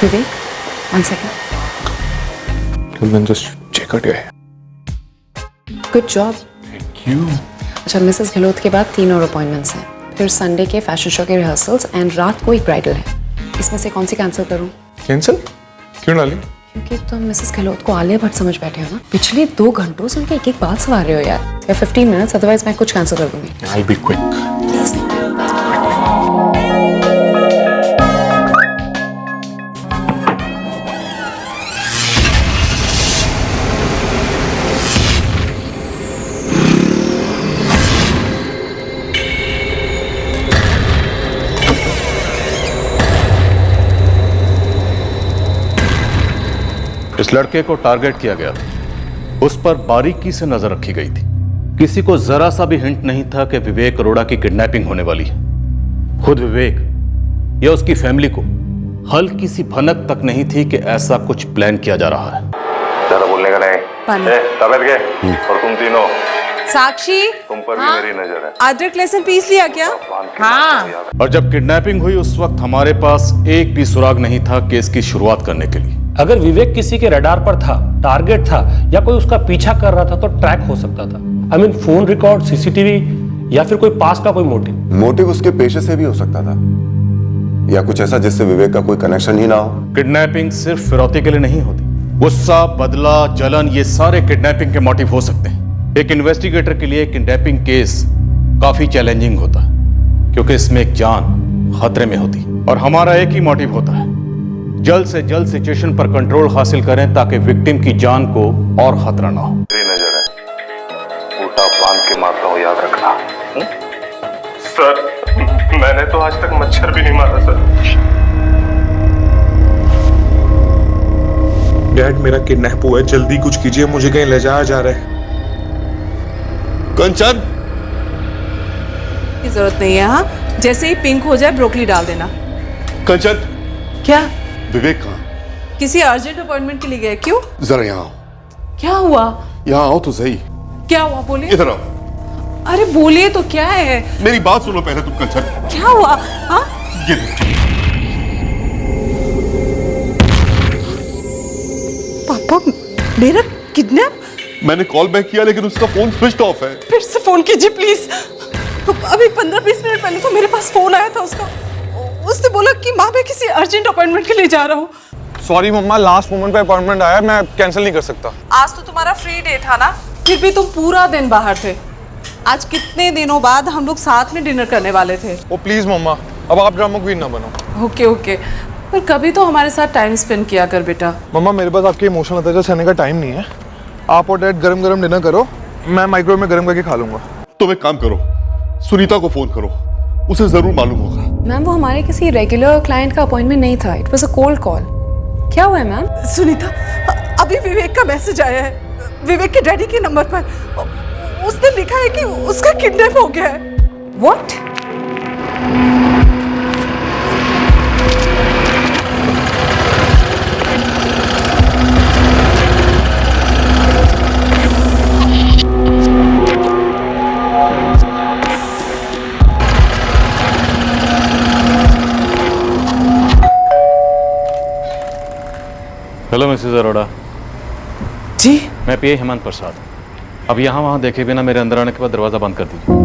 Vivek, 1 second. Just check out your hair. Good job. Thank you. अच्छा, Mrs Gehlot के बाद 3 और अपॉइंटमेंट्स हैं, फिर संडे के फैशन शो के रिहर्सल्स एंड रात को एक ब्राइडल है। इसमें से कौन सी कैंसिल करूं? कैंसिल? क्यों डाली? क्योंकि तुम मिसेस गहलोत को आलिया भट्ट समझ बैठे हो ना। पिछले 2 घंटों से उनके एक एक बाल सवार रहे हो यार। 15 मिनट्स, अदरवाइज मैं कुछ कैंसिल कर दूंगी। I'll be quick. इस लड़के को टारगेट किया गया, उस पर बारीकी से नजर रखी गई थी। किसी को जरा सा भी हिंट नहीं था कि विवेक अरोड़ा की किडनैपिंग होने वाली है। खुद विवेक या उसकी फैमिली को हल्की सी भनक तक नहीं थी कि ऐसा कुछ प्लान किया जा रहा है। ज्यादा बोलने का नहीं। तबीयत के और तुम तीनों, साक्षी, तुम पर भी मेरी नजर है। अदरक लहसुन पीस लिया क्या? हाँ। और जब किडनैपिंग हुई उस वक्त हमारे पास एक भी सुराग नहीं था केस की शुरुआत करने के लिए। अगर विवेक किसी के रडार पर था, टारगेट था या कोई उसका पीछा कर रहा था तो ट्रैक हो सकता था। I mean phone record, CCTV या फिर कोई पास का कोई मोटिव उसके पेशे से भी हो सकता था, या कुछ ऐसा जिससे विवेक का कोई कनेक्शन ही ना हो। किडनैपिंग सिर्फ फिरौती के लिए नहीं होती। गुस्सा, बदला, जलन, ये सारे किडनैपिंग के मोटिव हो सकते हैं। एक इन्वेस्टिगेटर के लिए किडनैपिंग केस काफी चैलेंजिंग होता है, क्योंकि इसमें एक जान खतरे में होती। और हमारा एक ही मोटिव होता है, जल्द से जल्द सिचुएशन पर कंट्रोल हासिल करें ताकि विक्टिम की जान को और खतरा ना हो। मेरी नजर है, उल्टा बांध के मारता हूँ, याद रखना। सर, मैंने तो आज तक मच्छर भी नहीं मारा सर। डैड, मेरा किडनैप हुआ है, जल्दी कुछ कीजिए, मुझे कहीं ले जाया जा रहा है। कंचन, की जरूरत नहीं है। हाँ, जैसे ही पिंक हो जाए ब्रोकली डाल देना। कंचन, क्या? विवेक कहाँ? किसी अर्जेंट अपॉइंटमेंट के लिए गए? क्यों? जरा यहाँ आओ। क्या हुआ? यहाँ आओ तो सही। क्या हुआ, बोलिए। इधर आओ। अरे बोलिए तो, क्या है? मेरी बात सुनो पहले तुम। कंचन, क्या हुआ? हाँ? ये देखो। पापा, मेरा किडनैप? मैंने कॉल बैक किया लेकिन उसका फोन स्विच ऑफ है। फिर से फोन कीजिए प्लीज। अभी 15-20 मिनट पहले तो मेरे पास फोन आया था उसका। उसने बोला कि माँ, मैं किसी अर्जेंट अपॉइंटमेंट के लिए जा रहा हूँ। सॉरी मम्मा, लास्ट मोमेंट पे अपॉइंटमेंट आया, मैं कैंसिल नहीं कर सकता। आज तो तुम्हारा फ्री डे था ना, फिर भी तुम पूरा दिन बाहर थे। आज कितने दिनों बाद हम लोग साथ में डिनर करने वाले थे। ओ प्लीज मम्मा, अब आप ड्रामा क्वीन ना बनो। ओके ओके, पर कभी तो हमारे साथ टाइम स्पेंड किया कर बेटा। मम्मा, मेरे पास आपके इमोशनल अटैच सहने का टाइम नहीं है। आप और डैड गरम गरम डिनर करो, मैं माइक्रोवेव में गरम करके खा लूंगा। तुम एक काम करो, सुनीता को फोन करो, उसे जरूर मालूम होगा। मैम, वो हमारे किसी रेगुलर क्लाइंट का अपॉइंटमेंट नहीं था। It was a cold call. क्या हुआ है मैम? सुनीता, अभी विवेक का मैसेज आया है, विवेक के डैडी के नंबर पर। उसने लिखा है कि उसका किडनैप हो गया है। व्हाट? Hello Mrs Arora. जी? मैं पीए हेमंत प्रसाद। अब यहाँ वहाँ देखे बिना मेरे अंदर आने के बाद दरवाजा बंद कर दीजिए।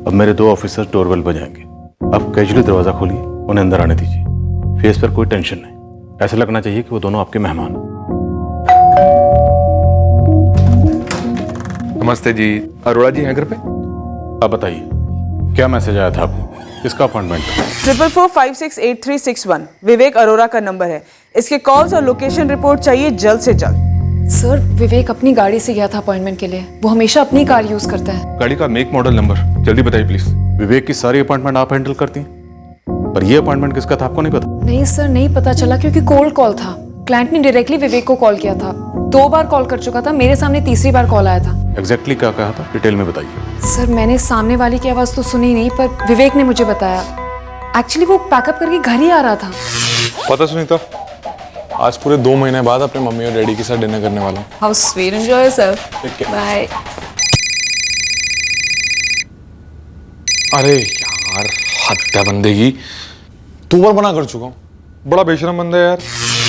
अब मेरे 2 ऑफिसर डोरबेल बजाएंगे। अब कैजुअली दरवाजा खोलिए, उन्हें अंदर आने दीजिए। फेस पर कोई टेंशन नहीं, ऐसा लगना चाहिए कि वो दोनों आपके मेहमान हैं। नमस्ते जी, अरोड़ा जी हैं घर पे? अब बताइए, क्या मैसेज आया था आपको? किसका अपॉइंटमेंट था? 44468361 विवेक अरोड़ा का नंबर है। इसके कॉल्स और लोकेशन रिपोर्ट चाहिए जल्द से जल्द। सर, विवेक अपनी गाड़ी से गया था अपॉइंटमेंट के लिए। वो हमेशा अपनी कार यूज करता है। गाड़ी का मेक मॉडल नंबर जल्दी बताइए प्लीज। विवेक की सारी अपॉइंटमेंट आप हैंडल करती हैं, पर ये अपॉइंटमेंट किसका था आपको नहीं पता? नहीं सर, नहीं पता चला क्योंकि कोल्ड कॉल था। क्लाइंट ने डायरेक्टली विवेक को कॉल किया था। 2 बार कॉल कर चुका था, मेरे सामने तीसरी बार कॉल आया था। एग्जैक्टली क्या कहा था, डिटेल में बताइए। सर, मैंने सामने वाली की आवाज तो सुनी नहीं, पर विवेक ने मुझे बताया। एक्चुअली वो पैकअप करके घर ही आ रहा था। पता सुनीता, आज पूरे 2 महीने बाद अपने मम्मी और डैडी के साथ डिनर करने वाला हूँ। How sweet, enjoy sir. Bye. अरे यार, हद है बंदे की। 2 बार मना कर चुका हूँ। बड़ा बेशरम बंदा है यार।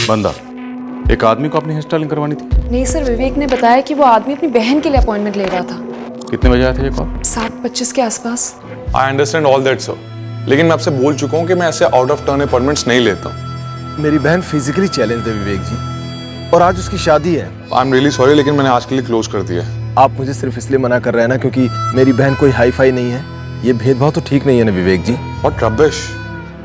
बंदा, एक आदमी को अपनी हेयर स्टाइलिंग करवानी थी। नहीं सर, विवेक ने बताया कि वो आदमी अपनी बहन के लिए अपॉइंटमेंट ले रहा था। कितने बजे आया था ये कॉल? 7:25 के आसपास। I understand all that sir, लेकिन मैं आपसे बोल चुका हूँ कि मैं ऐसे आउट ऑफ टर्न अपॉइंटमेंट्स नहीं लेता हूँ। मेरी बहन फिजिकली चैलेंज है विवेक जी, और आज उसकी शादी है। आई एम रियली सॉरी, लेकिन मैंने आज के लिए क्लोज कर दिया है। आप मुझे सिर्फ इसलिए मना कर रहे हैं ना क्योंकि मेरी बहन कोई हाई फाई नहीं है। ये भेदभाव तो ठीक नहीं है ना विवेक जी। व्हाट रबिश,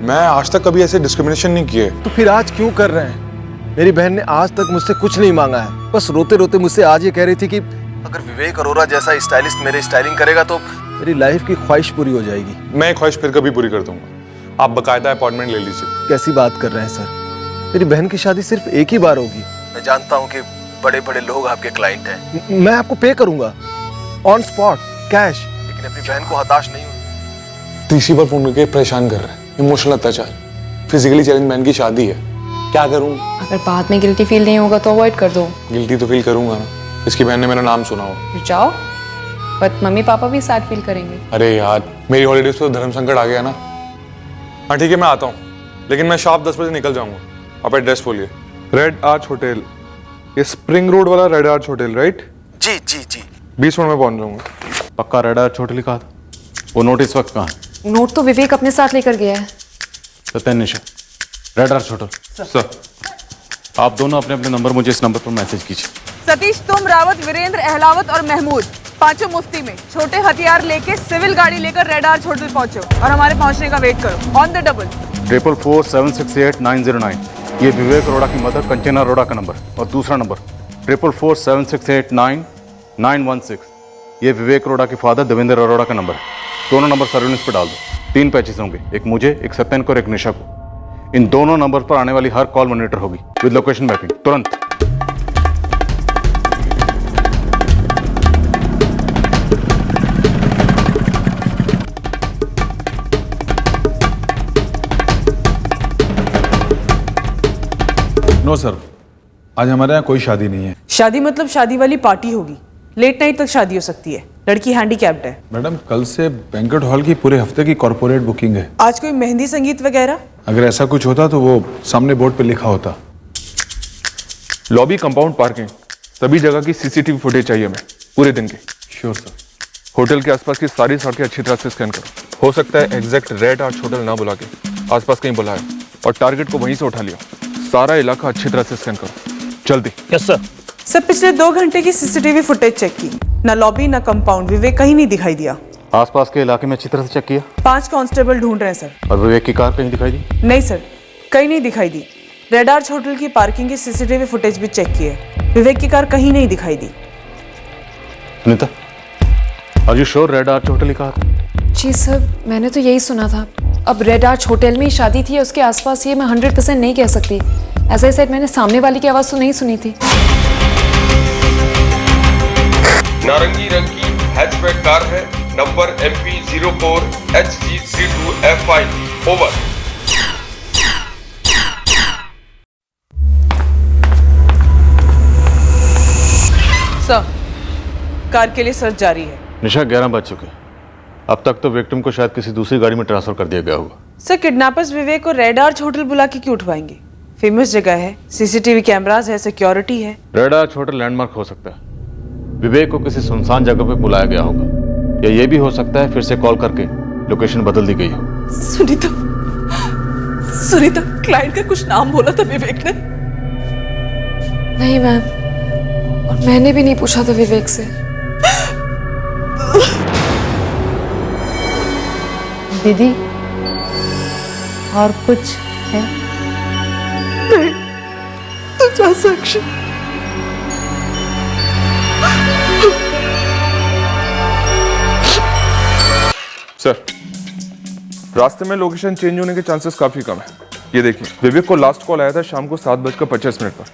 मैं आज तक कभी ऐसे डिस्क्रिमिनेशन नहीं किए। तो फिर आज क्यों कर रहे हैं? मेरी बहन ने आज तक मुझसे कुछ नहीं मांगा है, बस रोते रोते मुझसे आज ये कह रही थी कि अगर विवेक अरोरा जैसा स्टाइलिस्ट मेरे स्टाइलिंग करेगा तो मेरी लाइफ की ख्वाहिश पूरी हो जाएगी। मैं ख्वाहिश फिर कभी पूरी कर दूंगा। आप बकायदा अपॉइंटमेंट ले लीजिए। कैसी बात कर रहे हैं सर? मेरी बहन की शादी सिर्फ एक ही बार होगी। मैं जानता हूँ कि बड़े बड़े लोग आपके क्लाइंट हैं, मैं आपको पे करूंगा ऑन स्पॉट कैश, लेकिन अपनी बहन को हताश नहीं हूँ। तीसरी बार फोन करके परेशान कर रहे हैं। इमोशनल अत्याचार, फिजिकली चैलेंज बहन की शादी है, क्या करूँ? अगर बाद में गिल्टी फील नहीं होगा तो अवॉइड कर दो। गिल्टी तो फील करूंगा ना, इसकी बहन ने मेरा नाम सुना हो। फिर जाओ, बट मम्मी पापा भी साथ फील करेंगे। अरे यार, मेरी हॉलीडेज पे तो धर्म संकट आ गया ना। हाँ ठीक है, मैं आता हूँ, लेकिन मैं शार्प 10 बजे निकल जाऊंगा। आप एड्रेस बोलिए। रेड आर्च होटल, ये स्प्रिंग रोड वाला रेड आर्च होटल, राइट? जी जी जी। 20 मिनट में पहुंच जाऊंगा। पक्का रेड आर्च होटल लिखा था? वो नोट इस वक्त कहाँ है? नोट तो विवेक अपने साथ लेकर गया है। सत्यन निशा, रेड आर्च होटल। सर, आप दोनों अपने अपने नंबर मुझे इस नंबर पर मैसेज कीजिए। सतीश, तुम, रावत, वीरेंद्र, अहलावत और महमूद पांचों मुफ्ती में छोटे हथियार लेके सिविल गाड़ी लेकर रेड आर्च होटल पहुंचो और हमारे पहुंचने का वेट करो। On the double. 444-768-909। ये विवेक अरोड़ा की मदर कंचना अरोड़ा का नंबर, और दूसरा नंबर 444-768-916। ये विवेक अरोड़ा के फादर देवेंद्र अरोड़ा का नंबर है। दोनों नंबर सर्विलेंस पे डाल दो। 3 पैचेस होंगे, एक मुझे, एक सत्यन को और एक निशा को। इन दोनों नंबर पर आने वाली हर कॉल मॉनिटर होगी विद लोकेशन मैपिंग, तुरंत। नो सर, आज हमारे यहाँ कोई शादी नहीं है। शादी मतलब शादी वाली पार्टी होगी। लेट नाइट तक शादी हो सकती है। लड़की हैंडीकैप्ड है। मैडम, कल से बैंक्वेट हॉल की पूरे हफ्ते की कॉर्पोरेट बुकिंग है। आज कोई मेहंदी संगीत वगैरह? अगर ऐसा कुछ होता तो वो सामने बोर्ड पे लिखा होता। लॉबी, कंपाउंड, पार्किंग, सभी जगह की सीसीटीवी फुटेज चाहिए हमें पूरे दिन की। Sure sir. होटल के आसपास की सारी सड़कें अच्छी तरह से स्कैन करो। हो सकता है एग्जैक्ट रेड आर्च होटल ना बुला के आसपास कहीं बुलाए, और टारगेट को वहीं से उठा लिया। सारा इलाका अच्छी तरह से स्कैन करो, जल्दी। Yes sir. सर, पिछले 2 घंटे की सीसीटीवी फुटेज चेक की, ना लॉबी ना कंपाउंड, विवेक कहीं नहीं दिखाई दिया। आसपास के इलाके में अच्छी तरह से चेक किया? 5 कांस्टेबल ढूंढ रहे हैं सर। और विवेक की कार कहीं दिखाई दी? नहीं सर, कहीं नहीं दिखाई दी। रेड आर्च होटल की पार्किंग की सीसीटीवी फुटेज भी चेक की है, विवेक की कार कहीं नहीं दिखाई दी। Sunita, are you sure red arch hotel ही कहा था? जी सर, मैंने तो यही सुना था। अब रेड आर्च होटल में ही शादी थी, उसके आसपास ये मैं 100% नहीं कह सकती। एज आई सेड, मैंने सामने वाली की आवाज़ तो नहीं सुनी थी। नारंगी रंग की हैचबैक कार है, number MP04HG32F5। Over. Sir, car के लिए सर्च जारी है। निशा, 11 बज चुके। अब तक तो विक्टिम को शायद किसी दूसरी गाड़ी में ट्रांसफर कर दिया गया होगा। सर, किडनैपर्स विवेक को रेड आर्च होटल बुला के क्यों उठवाएंगे? फेमस जगह है, सीसीटीवी कैमरास है, सिक्योरिटी है। रेड आर्च होटल लैंडमार्क हो सकता है। विवेक को किसी सुनसान जगह पे बुलाया गया होगा, या ये भी हो सकता है फिर से कॉल करके लोकेशन बदल दी गई हो। सुनीता, क्लाइंट का कुछ नाम बोला था विवेक ने? नहीं मैम, और मैंने भी नहीं पूछा था विवेक से। दीदी, और कुछ है? नहीं, तू जा साक्षी। सर, रास्ते में लोकेशन चेंज होने के चांसेस काफी कम है। ये देखिए, विवेक को लास्ट कॉल आया था शाम को 7:25 पर,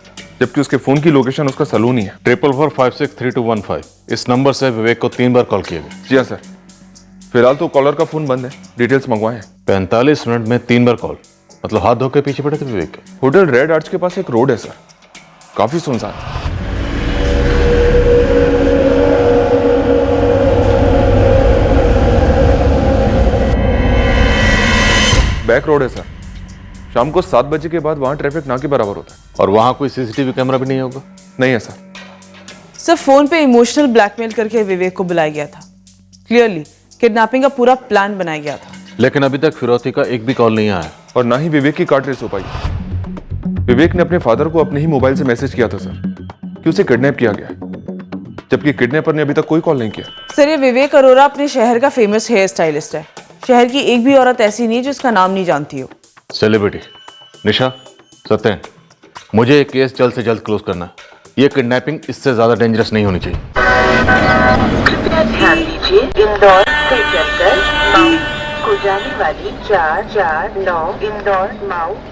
जबकि उसके फोन की लोकेशन उसका सलून ही है। 444563215। इस नंबर से विवेक को 3 बार कॉल किया गया। जी हाँ सर। फिलहाल तो कॉलर का फोन बंद है, डिटेल्स मंगवाए हैं। 45 मिनट में 3 बार कॉल, मतलब हाथ धो के पीछे पड़े थे विवेक के। होटल रेड आर्च के पास एक रोड है सर, काफी सुनसान। बैक रोड है सर, शाम को 7 बजे के बाद वहां ट्रैफिक ना के बराबर होता है। और वहां कोई सीसीटीवी कैमरा भी नहीं होगा? नहीं है सर। सर फोन पे इमोशनल ब्लैकमेल करके विवेक को बुलाया गया था। क्लियरली किडनैपिंग का पूरा प्लान बनाया गया था। लेकिन अभी तक फिरौती का एक भी कॉल नहीं आया और ना ही विवेक की कार ट्रेस हो पाई। विवेक ने अपने फादर को अपने ही मोबाइल से मैसेज किया था सर कि उसे किडनैप किया गया, जबकि किडनैपर ने अभी तक कोई कॉल नहीं किया। सर ये विवेक अरोरा अपने शहर का फेमस हेयर स्टाइलिस्ट है। शहर की एक भी औरत ऐसी नहीं है जो उसका नाम नहीं जानती हो। सेलिब्रिटी निशा, सत्यन, मुझे ये केस जल्द से जल्द क्लोज करना है। ये किडनैपिंग इससे ज्यादा डेंजरस नहीं होनी चाहिए। कृपया ध्यान दीजिए, इंदौर से चलकर माउंट को जाने वाली 449 इंदौर माउंट।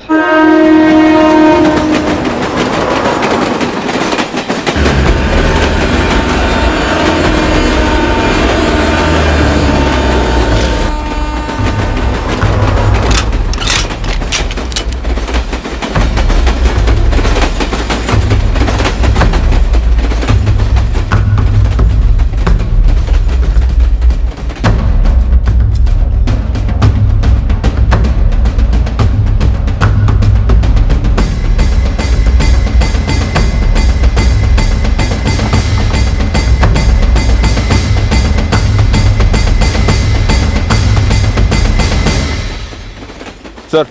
सर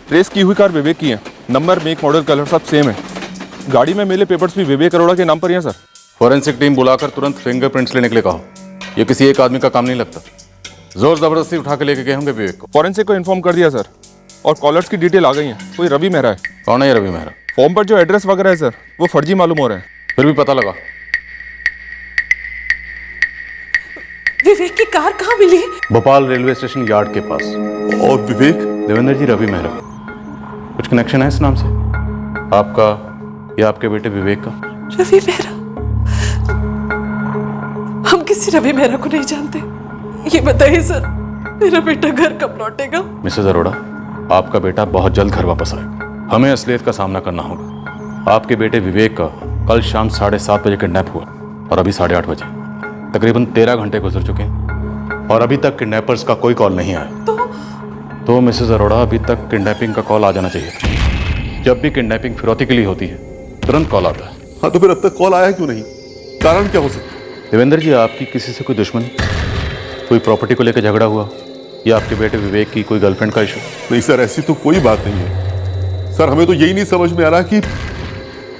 ट्रेस की हुई कार विवेक की है। नंबर, मेक, मॉडल, कलर सब सेम है। गाड़ी में मिले पेपर्स भी विवेक अरोड़ा के नाम पर ही हैं सर। फॉरेंसिक टीम बुलाकर तुरंत फिंगरप्रिंट्स लेने के लिए कहो। ये किसी एक आदमी का काम नहीं लगता। जोर जबरदस्ती उठा के लेके गए होंगे विवेक को। फॉरेंसिक को इन्फॉर्म कर दिया सर, और कॉलर्स की डिटेल आ गई है। कोई रवि मेहरा है। कौन है ये रवि मेहरा? फॉर्म पर जो एड्रेस वगैरह है सर वो फर्जी मालूम हो रहे हैं। फिर भी पता लगा। विवेक की कार कहाँ मिली? भोपाल रेलवे स्टेशन यार्ड के पास। और विवेक? देवेंद्र जी, रवि मेहरा। कुछ कनेक्शन है इस नाम से आपका या आपके बेटे विवेक का? रवि मेहरा? हम किसी रवि मेहरा को नहीं जानते। ये बताइए सर, मेरा बेटा घर कब लौटेगा? मिसेज अरोड़ा, आपका बेटा बहुत जल्द घर वापस आएगा। हमें असलियत का सामना करना होगा। आपके बेटे विवेक का कल शाम 7:30 बजे किडनैप हुआ और अभी 8:30 बजे। तकरीबन 13 घंटे गुजर चुके हैं और अभी तक किडनैपर्स का कोई कॉल नहीं आया। तो मिसेज अरोड़ा, अभी तक किडनैपिंग का कॉल आ जाना चाहिए। जब भी किडनैपिंग फिरौती के लिए होती है तुरंत कॉल आता है। हाँ, तो फिर अब तक कॉल आया क्यों नहीं? कारण क्या हो सकता है? देवेंद्र जी, आपकी किसी से कोई दुश्मनी, कोई प्रॉपर्टी को लेकर झगड़ा हुआ या आपके बेटे विवेक की कोई गर्लफ्रेंड का इशू? नहीं सर, ऐसी तो कोई बात नहीं है। सर हमें तो यही नहीं समझ में आ रहा कि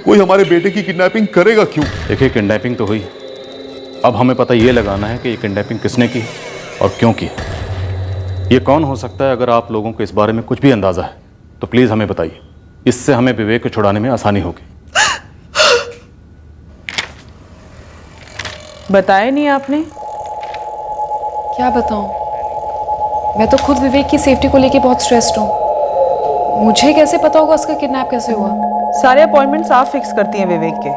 कोई हमारे बेटे की किडनैपिंग करेगा क्यों। देखिए, किडनैपिंग तो हुई, अब हमें पता ये लगाना है कि ये किडनैपिंग किसने की और क्यों की। ये कौन हो सकता है? अगर आप लोगों को इस बारे में कुछ भी अंदाजा है तो प्लीज हमें बताइए। इससे हमें विवेक को छुड़ाने में आसानी होगी। बताया नहीं आपने? क्या बताऊं? मैं तो खुद विवेक की सेफ्टी को लेके बहुत स्ट्रेस्ड हूँ। मुझे कैसे पता होगा उसका किडनैप कैसे हुआ? सारे अपॉइंटमेंट्स आप फिक्स करती हैं विवेक के।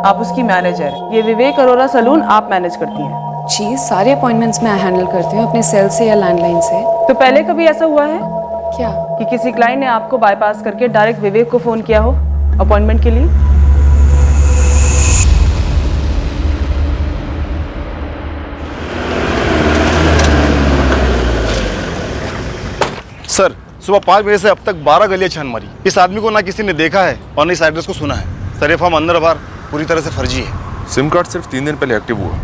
आप उसकी मैनेजर। ये विवेक अरोड़ा सलून आप मैनेज करती हैं। जी, सारे अपॉइंटमेंट्स मैं हैंडल करती हूँ अपने सेल से या लैंडलाइन से। तो पहले कभी ऐसा हुआ है क्या कि किसी क्लाइंट ने आपको बाईपास करके डायरेक्ट विवेक को फोन किया हो अपॉइंटमेंट के लिए? सर, सुबह 5 बजे से अब तक 12 गलियां छान मारी। इस आदमी को ना किसी ने देखा है और ना इस एड्रेस को सुना है। सर ये फॉर्म अंदर बाहर पूरी तरह से फर्जी है। सिम कार्ड सिर्फ 3 दिन पहले एक्टिव हुआ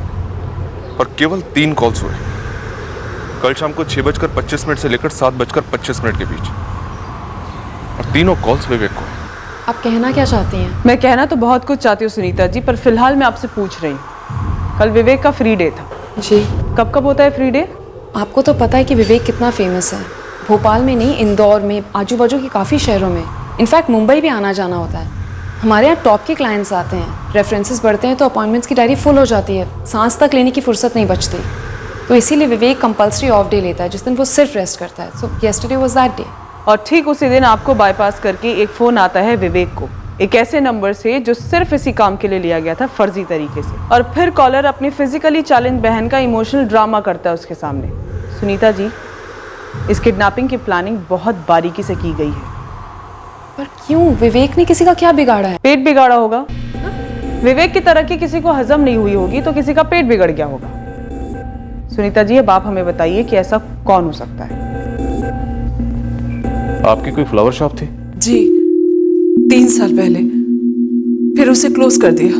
और केवल 3 कॉल्स हुए। कल शाम को 6:25 से लेकर 7:25 के बीच, और तीनों कॉल्स विवेक को। आप कहना क्या चाहती हैं? मैं कहना तो बहुत कुछ चाहती हूँ सुनीता जी, पर फिलहाल मैं आपसे पूछ रही हूँ। कल विवेक का फ्री डे था। जी। कब कब होता है फ्री डे? आपको तो पता है कि विवेक कितना फेमस है। भोपाल में नहीं, इंदौर में, आजू बाजू के काफ़ी शहरों में, इनफैक्ट मुंबई भी आना जाना होता है। हमारे यहाँ टॉप के क्लाइंट्स आते हैं, रेफरेंसेस बढ़ते हैं तो अपॉइंटमेंट्स की डायरी फुल हो जाती है, सांस तक लेने की फुर्सत नहीं बचती। तो इसीलिए विवेक कंपल्सरी ऑफ डे लेता है जिस दिन वो सिर्फ रेस्ट करता है। सो येस्टरडे वाज दैट डे। और ठीक उसी दिन आपको बाईपास करके एक फ़ोन आता है विवेक को, एक ऐसे नंबर से जो सिर्फ इसी काम के लिए लिया गया था, फर्जी तरीके से। और फिर कॉलर अपनी फिजिकली चैलेंज बहन का इमोशनल ड्रामा करता है उसके सामने। सुनीता जी, इस किडनैपिंग की प्लानिंग बहुत बारीकी से की गई है। पर क्यों? विवेक ने किसी का क्या बिगाड़ा है? पेट बिगाड़ा होगा। विवेक की तरक्की किसी को हजम नहीं हुई होगी तो किसी का पेट बिगड़ गया होगा। सुनीता जी, अब आप हमें बताइए कि ऐसा कौन हो सकता है? आपकी कोई फ्लावर शॉप थी? जी, 3 साल पहले, फिर उसे क्लोज कर दिया।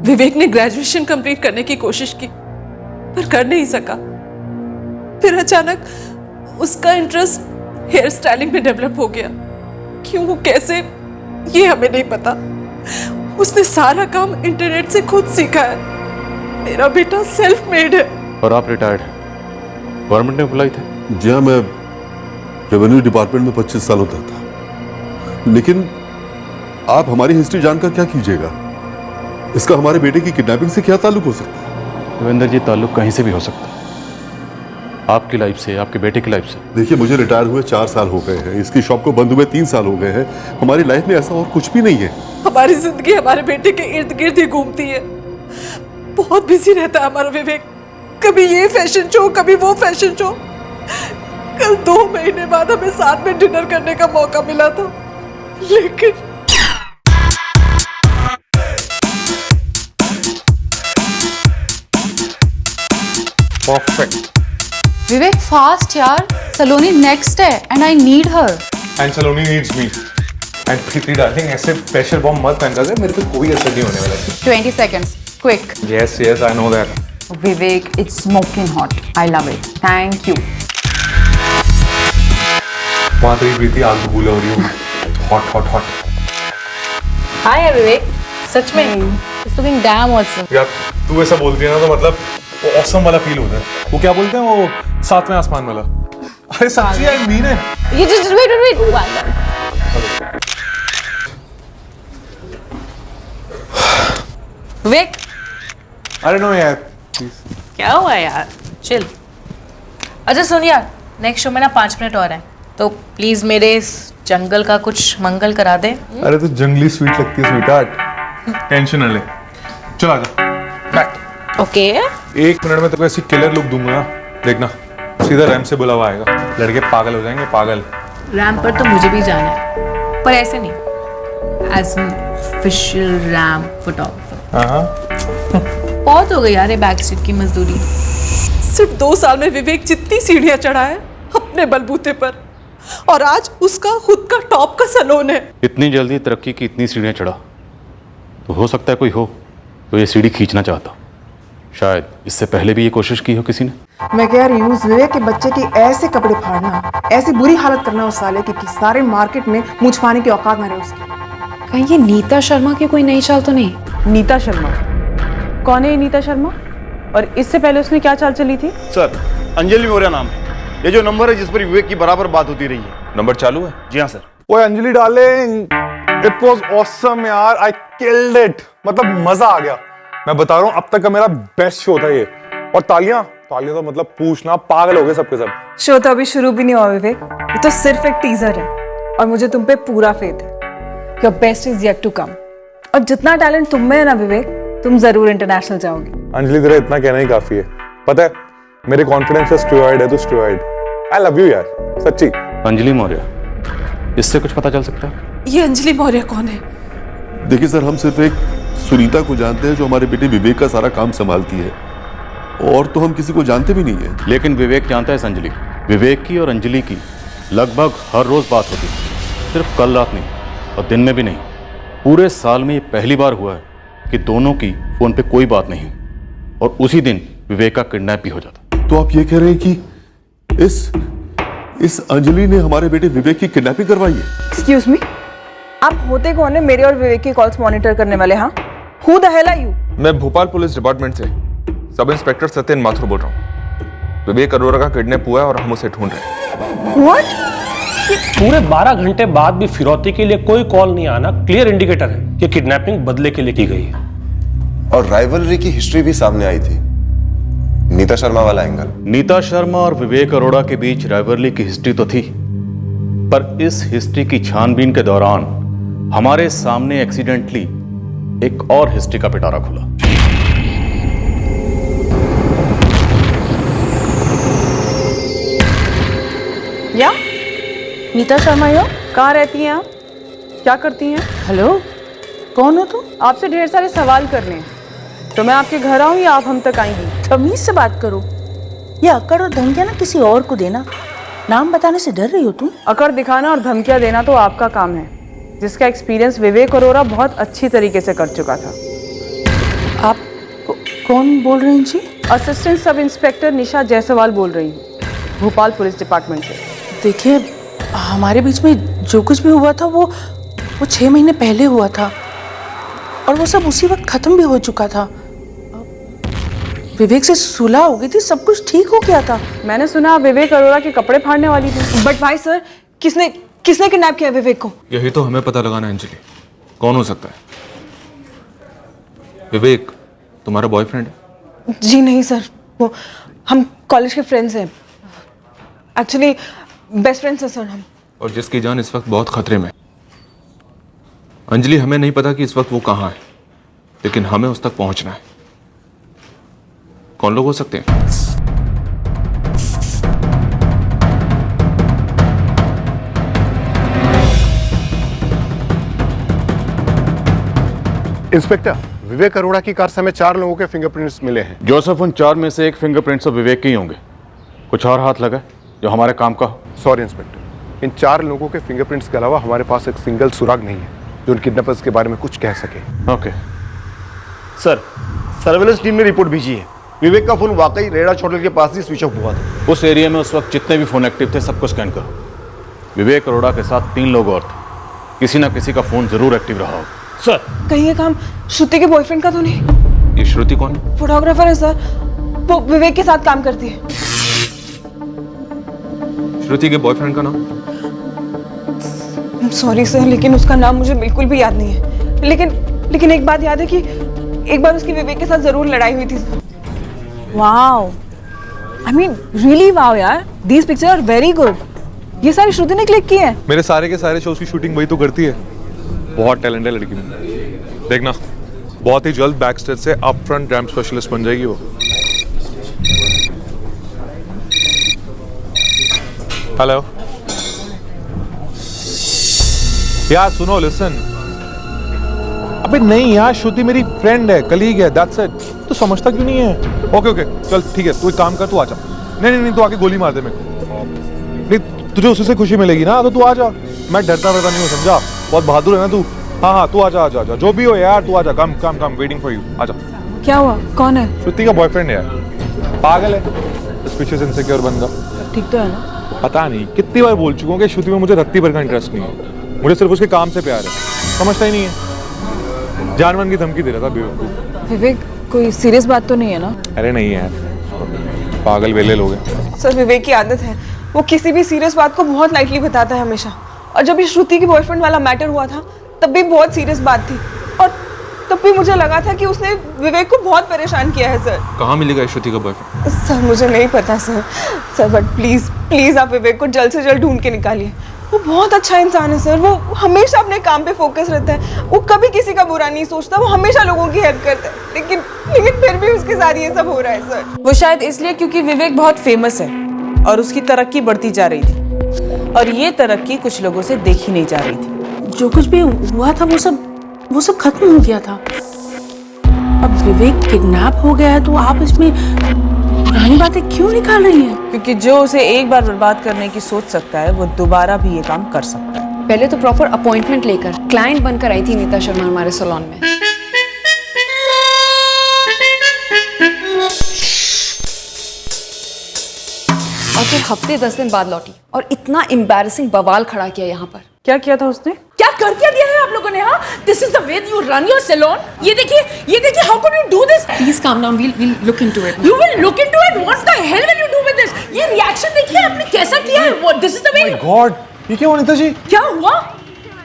विवेक ने ग्रेजुएशन कंप्लीट करने की कोशिश की पर कर नहीं सका। फिर अचानक उसका इंटरेस्ट हेयर स्टाइलिंग में डेवलप हो गया। क्यों, कैसे, ये हमें नहीं पता। उसने सारा काम इंटरनेट से खुद सीखा है। मेरा बेटा सेल्फ मेड है। और आप रिटायर्ड हैं, गवर्नमेंट ने बुलाई थे? जी हाँ, मैं रेवेन्यू डिपार्टमेंट में 25 सालों तक था। लेकिन आप हमारी हिस्ट्री जानकर क्या कीजिएगा? इसका हमारे बेटे की किडनैपिंग से क्या ताल्लुक हो सकता है? देवेंद्र जी, ताल्लुक कहीं से भी हो सकता है, आपकी लाइफ से, आपके बेटे की लाइफ से। देखिए, मुझे रिटायर हुए 4 साल हो गए हैं, इसकी शॉप को बंद हुए 3 साल हो गए हैं। हमारी लाइफ में ऐसा और कुछ भी नहीं है। हमारी जिंदगी हमारे बेटे के इर्द गिर्द ही घूमती है। बहुत बिजी रहता है हमारा विवेक। कभी ये फैशन शो, कभी वो फैशन शो। कल 2 महीने बाद हमें साथ में डिनर करने का मौका मिला था, लेकिन परफेक्ट। विवेक फास्ट यार, सलोनी नेक्स्ट है and I need her. And Saloni needs me. And Preeti darling, ऐसे प्रेशर बॉम्ब मत पहन कर, मेरे पे कोई असर नहीं होने वाला है। 20 seconds, quick. Yes yes, I know that. Vivek, it's smoking hot. I love it. Thank you. वहाँ तेरी प्रीति आग बबूला हो रही हो। Hot hot hot. Hi Vivek. सच में? It's looking damn awesome. यार तू ऐसा बोलती है ना, तो मतलब वो ऑसम वाला फील होता है। वो क्या बोलते हैं, वो सातवें आसमान वाला। अरे सच्ची आई मीन है। You just wait. विवेक, अरे नो यार, क्या हुआ यार? चिल। अच्छा सुन यार, नेक्स्ट शो में ना 5 मिनट और हैं, तो प्लीज मेरे इस जंगल का कुछ मंगल करा दे। अरे तू जंगली स्वीट लगती है स्वीटहार्ट। टेंशन ना ले, चल आजा बैठ। ओके। 1 मिनट में तो ऐसी किलर लुक दूंगा ना, देखना सीधा रैम से बुलावा आएगा। लड़के पागल हो जाएंगे, पागल। रैम पर तो मुझे भी जाना है, पर ऐसे नहीं, as an official Ram photographer. बहुत हो गई यार ये बैक सीट की मजदूरी। सिर्फ 2 साल में विवेक जितनी सीढ़ियां चढ़ा है अपने बलबूते पर, और आज उसका खुद का टॉप का सैलून है। इतनी जल्दी तरक्की की इतनी सीढ़ियां चढ़ा, तो हो सकता है कोई हो तो ये सीढ़ी खींचना चाहता। शायद इससे पहले भी ये कोशिश की हो किसी ने। मैं कह रही हूँ विवेक के बच्चे के ऐसे कपड़े फाड़ना, ऐसी बुरी हालत करना उस साले की कि सारे मार्केट में मुंह छुपाने की औकात ना रहे उसकी। कहीं ये नीता शर्मा की कोई नई चाल तो नहीं? नीता शर्मा? कौन है ये नीता शर्मा? और इससे पहले उसने क्या चाल चली थी? सर, अंजलि मौर्य नाम है। ये जो नंबर है जिस पर विवेक की बराबर बात होती रही है। नंबर चालू है? जी हाँ सर। ओए Anjali darling, it was awesome यार, आई किल्ड इट। मतलब मजा आ गया। मैं बता रहा हूँ, अब तक का मेरा बेस्ट शो था ये। और तालियां तो मतलब पूछना, पागल हो गए सबके सब। शो तो अभी शुरू भी नहीं हुआ विवेक, ये तो सिर्फ एक टीजर है और मुझे तुम पे पूरा फेथ है। Your best is yet to come. और जितना टैलेंट तुम में है ना विवेक, तुम जरूर इंटरनेशनल जाओगे। अंजलि तेरा इतना कहना ही काफी है। पता है मेरे कॉन्फिडेंस से स्टेरॉइड है, तो स्टेरॉइड। आई लव यू यार, सच्ची। अंजलि मौर्य, इससे कुछ पता चल सकता है? ये अंजलि मौर्य कौन है? देखिए सर, हम सिर्फ एक सुनीता को जानते हैं जो हमारे बेटे विवेक का सारा काम संभालती है, और तो हम किसी को जानते भी नहीं है। लेकिन विवेक जानता है अंजलि। विवेक की और अंजलि की लगभग हर रोज बात होती है, सिर्फ कल रात नहीं और दिन में भी नहीं। पूरे साल में ये पहली बार हुआ है कि दोनों की फोन पे कोई बात नहीं, और उसी दिन विवेक का किडनैप भी हो जाता। तो आप ये कह रहे हैं कि इस अंजलि ने हमारे बेटे विवेक की किडनैपिंग करवाई है? एक्सक्यूज मी, आप होते कौन है मेरे और विवेक की कॉल्स मॉनिटर करने वाले? हाँ, who the hell are you? मैं भोपाल पुलिस डिपार्टमेंट से सब इंस्पेक्टर सत्यन माथुर बोल रहा हूँ। विवेक अरोरा का किडनैप हुआ है और हम उसे ढूंढ रहे हैं। What? पूरे 12 घंटे बाद भी फिरौती के लिए कोई कॉल नहीं आना क्लियर इंडिकेटर है कि किडनैपिंग बदले के लिए की गई है। और राइवलरी की हिस्ट्री भी सामने आई थी, नीता शर्मा वाला एंगल। नीता शर्मा और विवेक अरोड़ा के बीच राइवलरी की हिस्ट्री तो थी, पर इस हिस्ट्री की छानबीन के दौरान हमारे सामने एक्सीडेंटली एक और हिस्ट्री का पिटारा खुला। या नीता शर्मा यो, कहाँ रहती हैं आप? क्या करती हैं? हेलो, कौन हो तुम? आपसे ढेर सारे सवाल करने हैं। तो मैं आपके घर आऊं या आप हम तक आएंगी? तमीज से बात करो। ये अकड़ और धमकियां ना किसी और को देना। नाम बताने से डर रही हो तुम? अकड़ दिखाना और धमकियां देना तो आपका काम है, जिसका एक्सपीरियंस विवेक अरोरा बहुत अच्छी तरीके से कर चुका था। आप कौन बोल रही हैं जी? असिस्टेंट सब इंस्पेक्टर निशा जायसवाल बोल रही हूँ, भोपाल पुलिस डिपार्टमेंट से। देखिए, हमारे बीच में जो कुछ भी हुआ था वो 6 महीने पहले हुआ था और वो सब उसी वक्त खत्म भी हो चुका था। विवेक से सुलह हो गई थी, सब कुछ ठीक हो गया था। मैंने सुना आप विवेक अरोरा के कपड़े फाड़ने वाली थी। बट भाई सर, किसने किडनैप किया विवेक को? यही तो हमें पता लगाना है अंजलि, कौन हो सकता है? विवेक तुम्हारा बॉयफ्रेंड है? जी नहीं सर, वो हम कॉलेज के फ्रेंड्स हैं, एक्चुअली बेस्ट फ्रेंड्स हैं सर हम। और जिसकी जान इस वक्त बहुत खतरे में। अंजलि, हमें नहीं पता कि इस वक्त वो कहाँ है, लेकिन हमें उस तक पहुंचना है। कौन लोग हो सकते हैं? इंस्पेक्टर, विवेक अरोड़ा की कार से हमें 4 लोगों के फिंगरप्रिंट्स मिले हैं। जोसेफ, उन 4 में से एक फिंगरप्रिंट्स तो विवेक के ही होंगे। कुछ और हाथ लगा जो हमारे काम का हो? सॉरी इंस्पेक्टर, इन 4 लोगों के फिंगरप्रिंट्स के अलावा हमारे पास एक सिंगल सुराग नहीं है जो उन किडनैपर्स के बारे में कुछ कह सके। ओके सर, सर्वेलेंस टीम ने रिपोर्ट भेजी है। विवेक का फोन वाकई रेडार होटल के पास ही स्विच ऑफ हुआ था। उस एरिया में उस वक्त जितने भी फोन एक्टिव थे सबको स्कैन करो। विवेक अरोड़ा के साथ 3 लोग और थे, किसी ना किसी का फोन जरूर एक्टिव रहा होगा। सर, कहीं ये काम श्रुति के बॉयफ्रेंड का तो नहीं? ये श्रुति कौन? फोटोग्राफर है सर, वो विवेक के साथ काम करती है। श्रुति के बॉयफ्रेंड का नाम? सॉरी सर, लेकिन उसका नाम मुझे बिल्कुल भी याद नहीं है। लेकिन एक बात याद है कि एक बार उसकी विवेक के साथ जरूर लड़ाई हुई थी। Wow, I mean really wow यार, these picture are very good. ये सारी श्रुति ने क्लिक की है। मेरे सारे के सारे शोज की शूटिंग वही तो करती है। बहुत टैलेंट है लड़की में, देखना बहुत ही जल्द बैक स्टेज से अप फ्रंट रैम्प स्पेशलिस्ट बन जाएगी वो। हेलो यार, सुनो, लिसन। अबे नहीं यार, श्रुति मेरी फ्रेंड है, कलीग है, दैट्स इट। तू समझता क्यों नहीं है? ओके चल ठीक है, तू एक काम कर, तू आ जा। नहीं तू आके गोली मार दे मेरे को। नहीं, तुझे उसी से खुशी मिलेगी ना, तो तू आ जा। मैं डरता नहीं हूँ, समझा? बहुत बहादुर है ना तू। हाँ तू आ जा। जो भी हो यार, तू आ जा। कम वेटिंग फॉर यू, आ जा। क्या हुआ? कौन है? श्रुति का बॉयफ्रेंड है यार, पागल है, सस्पिशियस इनसिक्योर बंदा। ठीक तो है ना? पता नहीं कितनी बार बोल चुका हूँ कि श्रुति में मुझे रत्ती भर का इंटरेस्ट नहीं है, मुझे सिर्फ उसके काम से प्यार है। समझता ही नहीं है, जानवन की धमकी दे रहा था बेवकूफ। विवेक, कोई सीरियस बात तो नहीं है ना? अरे नहीं यार, पागल वेले लोग हैं। सर, विवेक की आदत है, वो किसी भी सीरियस बात को बहुत लाइटली बताता है हमेशा। और जब ये श्रुति की बॉयफ्रेंड वाला मैटर हुआ था, तब भी बहुत सीरियस बात थी, और तब भी मुझे लगा था कि उसने विवेक को बहुत परेशान किया है। सर, कहाँ मिलेगा श्रुति का बॉयफ्रेंड? सर मुझे नहीं पता सर, बट प्लीज आप विवेक को जल्द से जल्द ढूंढ के निकालिए। वो बहुत अच्छा इंसान है सर, वो हमेशा अपने काम पे फोकस रहता है, वो कभी किसी का बुरा नहीं सोचता, वो हमेशा लोगों की हेल्प करता है। लेकिन फिर भी उसके साथ ये सब हो रहा है सर। वो शायद इसलिए क्योंकि विवेक बहुत फेमस है और उसकी तरक्की बढ़ती जा रही थी, और ये तरक्की कुछ लोगों से देखी नहीं जा रही थी। जो कुछ भी हुआ था वो सब खत्म हो गया था। अब विवेक किडनैप हो गया है, तो आप इसमें पुरानी बातें क्यों निकाल रही हैं? क्योंकि जो उसे एक बार बर्बाद करने की सोच सकता है, वो दोबारा भी ये काम कर सकता है। पहले तो प्रॉपर अपॉइंटमेंट लेकर क्लाइंट बनकर आई थी नीता शर्मा हमारे सैलून में। और फिर हफ्ते 10 दिन बाद लौटी और इतना एम्बैरेसिंग बवाल खड़ा किया यहाँ पर। क्या किया था उसने? क्या कर क्या दिया है आप लोगों ने? हाँ, this is the way you run your salon. ये देखिए, how can you do this? Please calm down, we'll look into it. You will look into it? What the hell will you do with this? ये reaction देखिए आपने कैसा किया है। What, this is the way? My God, ये क्या हुआ नीता जी? क्या हुआ?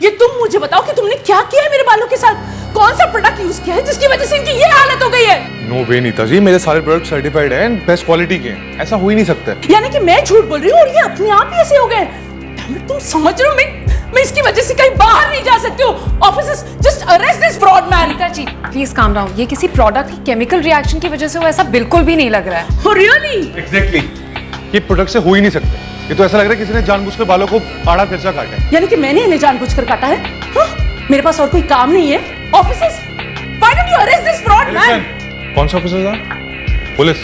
ये तुम मुझे बताओ कि तुमने क्या किया है मेरे बालों के साथ? कौन सा प्रोडक्ट यूज किया है जिसकी वजह से इनकी ये हालत हो गई है? नो वे नीता जी, मेरे सारे प्रोडक्ट सर्टिफाइड हैं, बेस्ट क्वालिटी के हैं, ऐसा हो ही नहीं सकता। यानी कि मैं झूठ बोल रही हूँ और ये अपने आप ही ऐसे हो गए? तुम समझ रहे हो, मैं इसकी वजह से कहीं बाहर नहीं जा सकती हूँ। Officers, just arrest this fraud man. Neeta ji please calm down, ये किसी प्रोडक्ट की केमिकल रिएक्शन की वजह से हो, ऐसा बिल्कुल भी नहीं लग रहा है। Oh, really? Exactly. ये प्रोडक्ट से हो ही नहीं सकते। ये तो ऐसा लग रहा है किसी ने जानबूझकर बालों को आड़ा तिरछा काटा है। यानी कि मैंने इन्हें जानबूझकर काटा है? हाँ? मेरे पास और कोई काम नहीं है? Officers, why don't you arrest this fraud man? कौन सा ऑफिसर था? पुलिस।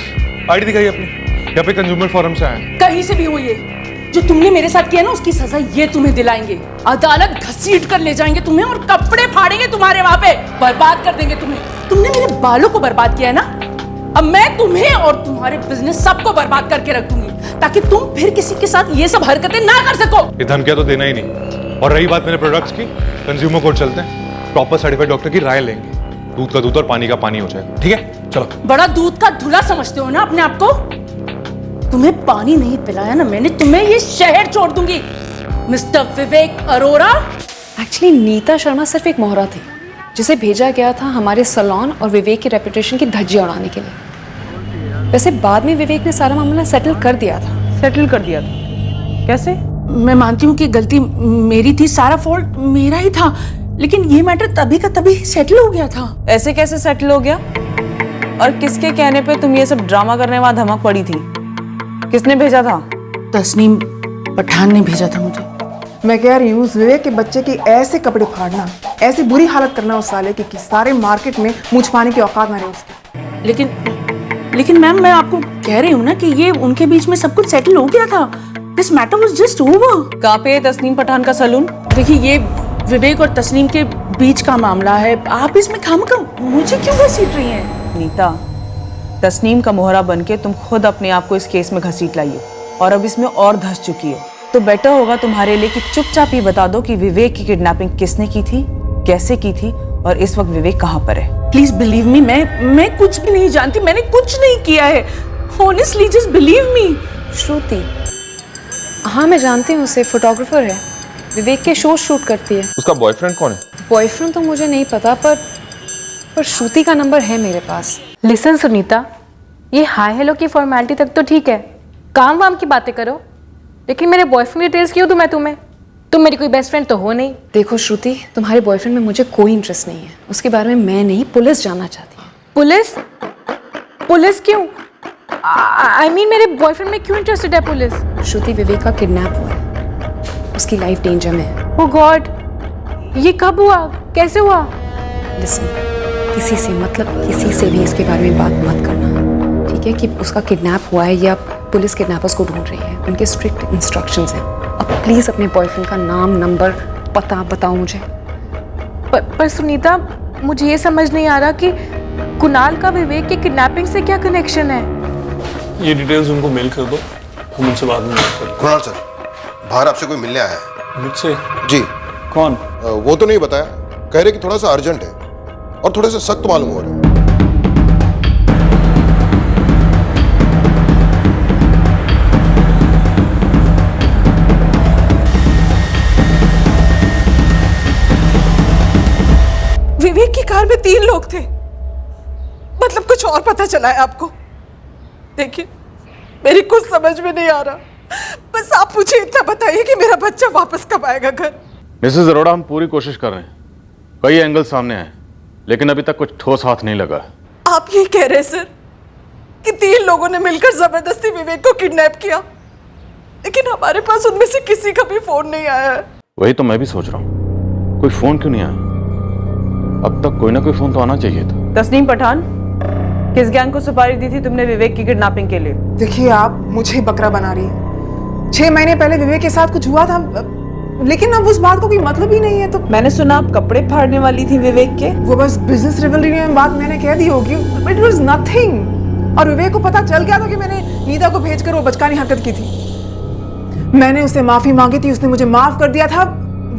आईडी दिखाइए अपनी। यहाँ पे कंज्यूमर फोरम से आए हैं। कहीं से भी हो ये, जो तुमने मेरे साथ किया ना उसकी सजा ये तुम्हें दिलाएंगे। अदालत घसीट कर ले जाएंगे तुम्हें और कपड़े फाड़ेंगे तुम्हारे वहां पे, बर्बाद कर देंगे तुम्हें। तुमने मेरे बालों को बर्बाद किया है ना, अब मैं तुम्हें और तुम्हारे बिजनेस सबको बर्बाद करके रख दूंगी ताकि तुम फिर किसी के साथ ये सब हरकतें ना कर सको। ये धमकियां तो देना ही नहीं। और रही बात मेरे प्रोडक्ट्स की, कंज्यूमर कोर्ट चलते हैं, प्रॉपर सर्टिफाइड डॉक्टर की राय लेंगे, दूध का दूध और पानी का पानी हो जाएगा। ठीक है, चलो। बड़ा दूध का धुला समझते हो ना अपने आप को? तुम्हें पानी नहीं पिलाया ना मैंने, तुम्हें ये शहर छोड़ दूंगी। मिस्टर विवेक अरोरा। एक्चुअली नीता शर्मा सिर्फ एक मोहरा थी जिसे भेजा गया था हमारे सैलून और विवेक की रेपुटेशन की धज्जियां उड़ाने के लिए। वैसे बाद में विवेक ने सारा मामला सेटल कर दिया था। सेटल कर दिया था? कैसे? मैं मानती हूँ कि गलती मेरी थी, सारा फॉल्ट मेरा ही था, लेकिन ये मैटर तभी का तभी सेटल हो गया था। ऐसे कैसे सेटल हो गया? और किसके कहने पे तुम ये सब ड्रामा करने वहां धमक पड़ी थी? किसने भेजा था? तस्नीम पठान ने भेजा था मुझे। मैं कह रही हूँ उस विवेक के बच्चे के ऐसे कपड़े फाड़ना, ऐसी बुरी हालत करना उस साले की कि सारे मार्केट में मुंह छुपाने की औकात ना रहे उसकी। लेकिन मैम मैं आपको कह रही हूँ ना कि ये उनके बीच में सब कुछ सेटल हो गया था। This matter was just over. कहाँ पे है तस्नीम पठान का सैलून? देखिए ये विवेक और तस्नीम के बीच का मामला है, आप इसमें खामखा मुझे क्यों घसीट रही हैं? नीता, तस्नीम का मोहरा बनके तुम खुद अपने आप को इस केस में घसीट लाइए और अब इसमें और धंस चुकी हो, तो बेटर होगा तुम्हारे लिए कि चुपचाप ही बता दो कि विवेक की किडनैपिंग किसने की थी, कैसे की थी और इस वक्त विवेक कहाँ पर है। प्लीज बिलीव मी, मैं कुछ भी नहीं जानती, मैंने कुछ नहीं किया है। Honestly just believe me. Shruti, हाँ मैं जानती हूँ उसे, फोटोग्राफर है, विवेक के शो शूट करती है। उसका बॉयफ्रेंड कौन है? बॉयफ्रेंड तो मुझे नहीं पता, पर श्रुति का नंबर है मेरे पास। लिसन सुनीता, ये हाय हेलो की फॉर्मेलिटी तक तो ठीक है, काम वाम की बातें करो, लेकिन मेरे बॉयफ्रेंड डिटेल्स क्यों दूं मैं तुम्हें? तुम मेरी कोई बेस्ट फ्रेंड तो हो नहीं। देखो श्रुति, तुम्हारे बॉयफ्रेंड में मुझे कोई इंटरेस्ट नहीं है, उसके बारे में मैं नहीं पुलिस जानना चाहती है। पुलिस? पुलिस क्यों? I mean, मेरे बॉयफ्रेंड में क्यों इंटरेस्टेड है पुलिस? श्रुति, विवेक का किडनैप हुआ है, उसकी लाइफ डेंजर में है। ओह गॉड, ये कब हुआ, कैसे हुआ? लिसन, किसी से मतलब किसी से भी इसके बारे में बात मत करना, ठीक है? कि उसका किडनैप हुआ है या पुलिस किडनैपर्स को ढूंढ रही है, उनके स्ट्रिक्ट इंस्ट्रक्शंस हैं। अब प्लीज अपने बॉयफ्रेंड का नाम, नंबर, पता बताओ मुझे। पर सुनीता, मुझे ये समझ नहीं आ रहा कि कुणाल का विवेक के किडनैपिंग से क्या कनेक्शन है? ये डिटेल्स उनको मेल कर दो, हम उनसे बाद में बात करेंगे। कुणाल सर, बाहर आपसे कोई मिलने आया है। मुझसे? जी। कौन? वो तो नहीं बताया, कह रहे कि थोड़ा सा अर्जेंट है और थोड़े से सख्त मालूम हो रहे हैं। विवेक की कार में 3 लोग थे, मतलब कुछ और पता चला है आपको? देखिए, मेरी कुछ समझ में नहीं आ रहा, बस आप मुझे इतना बताइए कि मेरा बच्चा वापस कब आएगा घर। मिसेस अरोड़ा, हम पूरी कोशिश कर रहे हैं, कई एंगल सामने आए, लेकिन अभी तक कुछ ठोस हाथ नहीं लगा। आप ये कह रहे हैं सर कि 3 लोगों ने मिलकर जबरदस्ती विवेक को किडनैप किया, लेकिन हमारे पास उनमें से किसी का भी फोन नहीं आया है। वही तो मैं भी सोच रहा हूँ, कोई फोन क्यों नहीं आया? अब तक कोई ना कोई फोन तो आना चाहिए था। तस्नीम पठान, किस गैंग को सुपारी दी थी तुमने विवेक की किडनैपिंग के लिए? देखिए, आप मुझे बकरा बना रही है। 6 महीने पहले विवेक के साथ कुछ हुआ था, लेकिन अब उस बात को कोई मतलब ही नहीं है। तो मैंने सुना आप कपड़े फाड़ने वाली थी विवेक के। वो बस बिजनेस रिवलरी में बात मैंने कह दी होगी, बट इट वाज नथिंग। और विवेक को पता चल गया था कि मैंने नीता को भेजकर वो बचकानी हरकत की थी। मैंने उससे माफी मांगी थी, उसने मुझे माफ कर दिया था,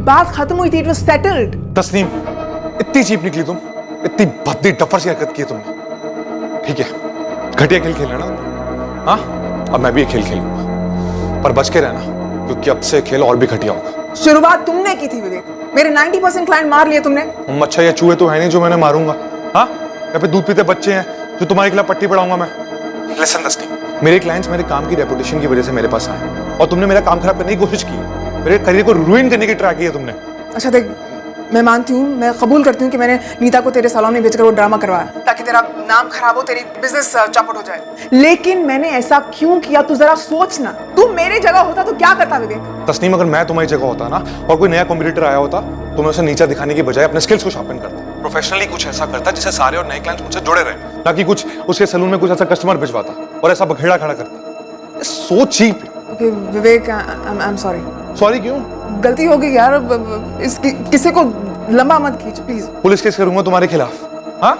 बात खत्म हुई थी, इट वाज सेटल्ड। तस्नीम, इतनी चीप निकली तुम, इतनी भद्दी डफर सी हरकत की तुमने। ठीक है, घटिया खेल खेलना ना, हाँ? अब मैं भी एक खेल खेलूंगा, पर बच के रहना, क्योंकि अब से खेल और भी घटिया होगा। शुरुआत तुमने की थी विवेक, मेरे 90% क्लाइंट मार लिए तुमने। मच्छर या चूहे तो है नहीं जो मैंने मारूंगा, हाँ? या फिर दूध पीते बच्चे हैं जो तुम्हारे खिलाफ पट्टी पढ़ाऊंगा मैं? लिसन तस्नीम, मेरे क्लाइंट्स मेरे काम की रेपुटेशन की वजह से मेरे पास आए, और तुमने मेरा काम खराब करने की कोशिश की, मेरे करियर को रुइन करने की ट्राई की है तुमने। अच्छा देख, मैं मानती हूँ, मैं कबूल करती हूँ कि मैंने नीता को तेरे सैलून में भेजकर वो ड्रामा करवाया ताकि तेरा नाम खराब हो, तेरी बिजनेस चौपट हो जाए। लेकिन मैंने ऐसा क्यों किया, तू जरा सोच ना। तू मेरी जगह होता तो क्या करता विवेक? तस्नीम, अगर मैं तुम्हारी जगह होता ना और कोई नया कॉम्पिटिटर आया होता तो मैं उसे नीचा दिखाने की बजाय अपने स्किल्स को शार्पन करता। प्रोफेशनली कुछ ऐसा करता जिससे सारे और नए क्लाइंट्स मुझसे जुड़े रहे, ताकि कुछ उसके सैलून में कुछ ऐसा कस्टमर भिजवाता और ऐसा बखेड़ा खड़ा करता। So cheap. Okay Vivek, I am sorry. Sorry क्यों? गलती हो गई यार, किसी को लंबा मत खींच प्लीज। पुलिस केस करूंगा तुम्हारे खिलाफ। हाँ,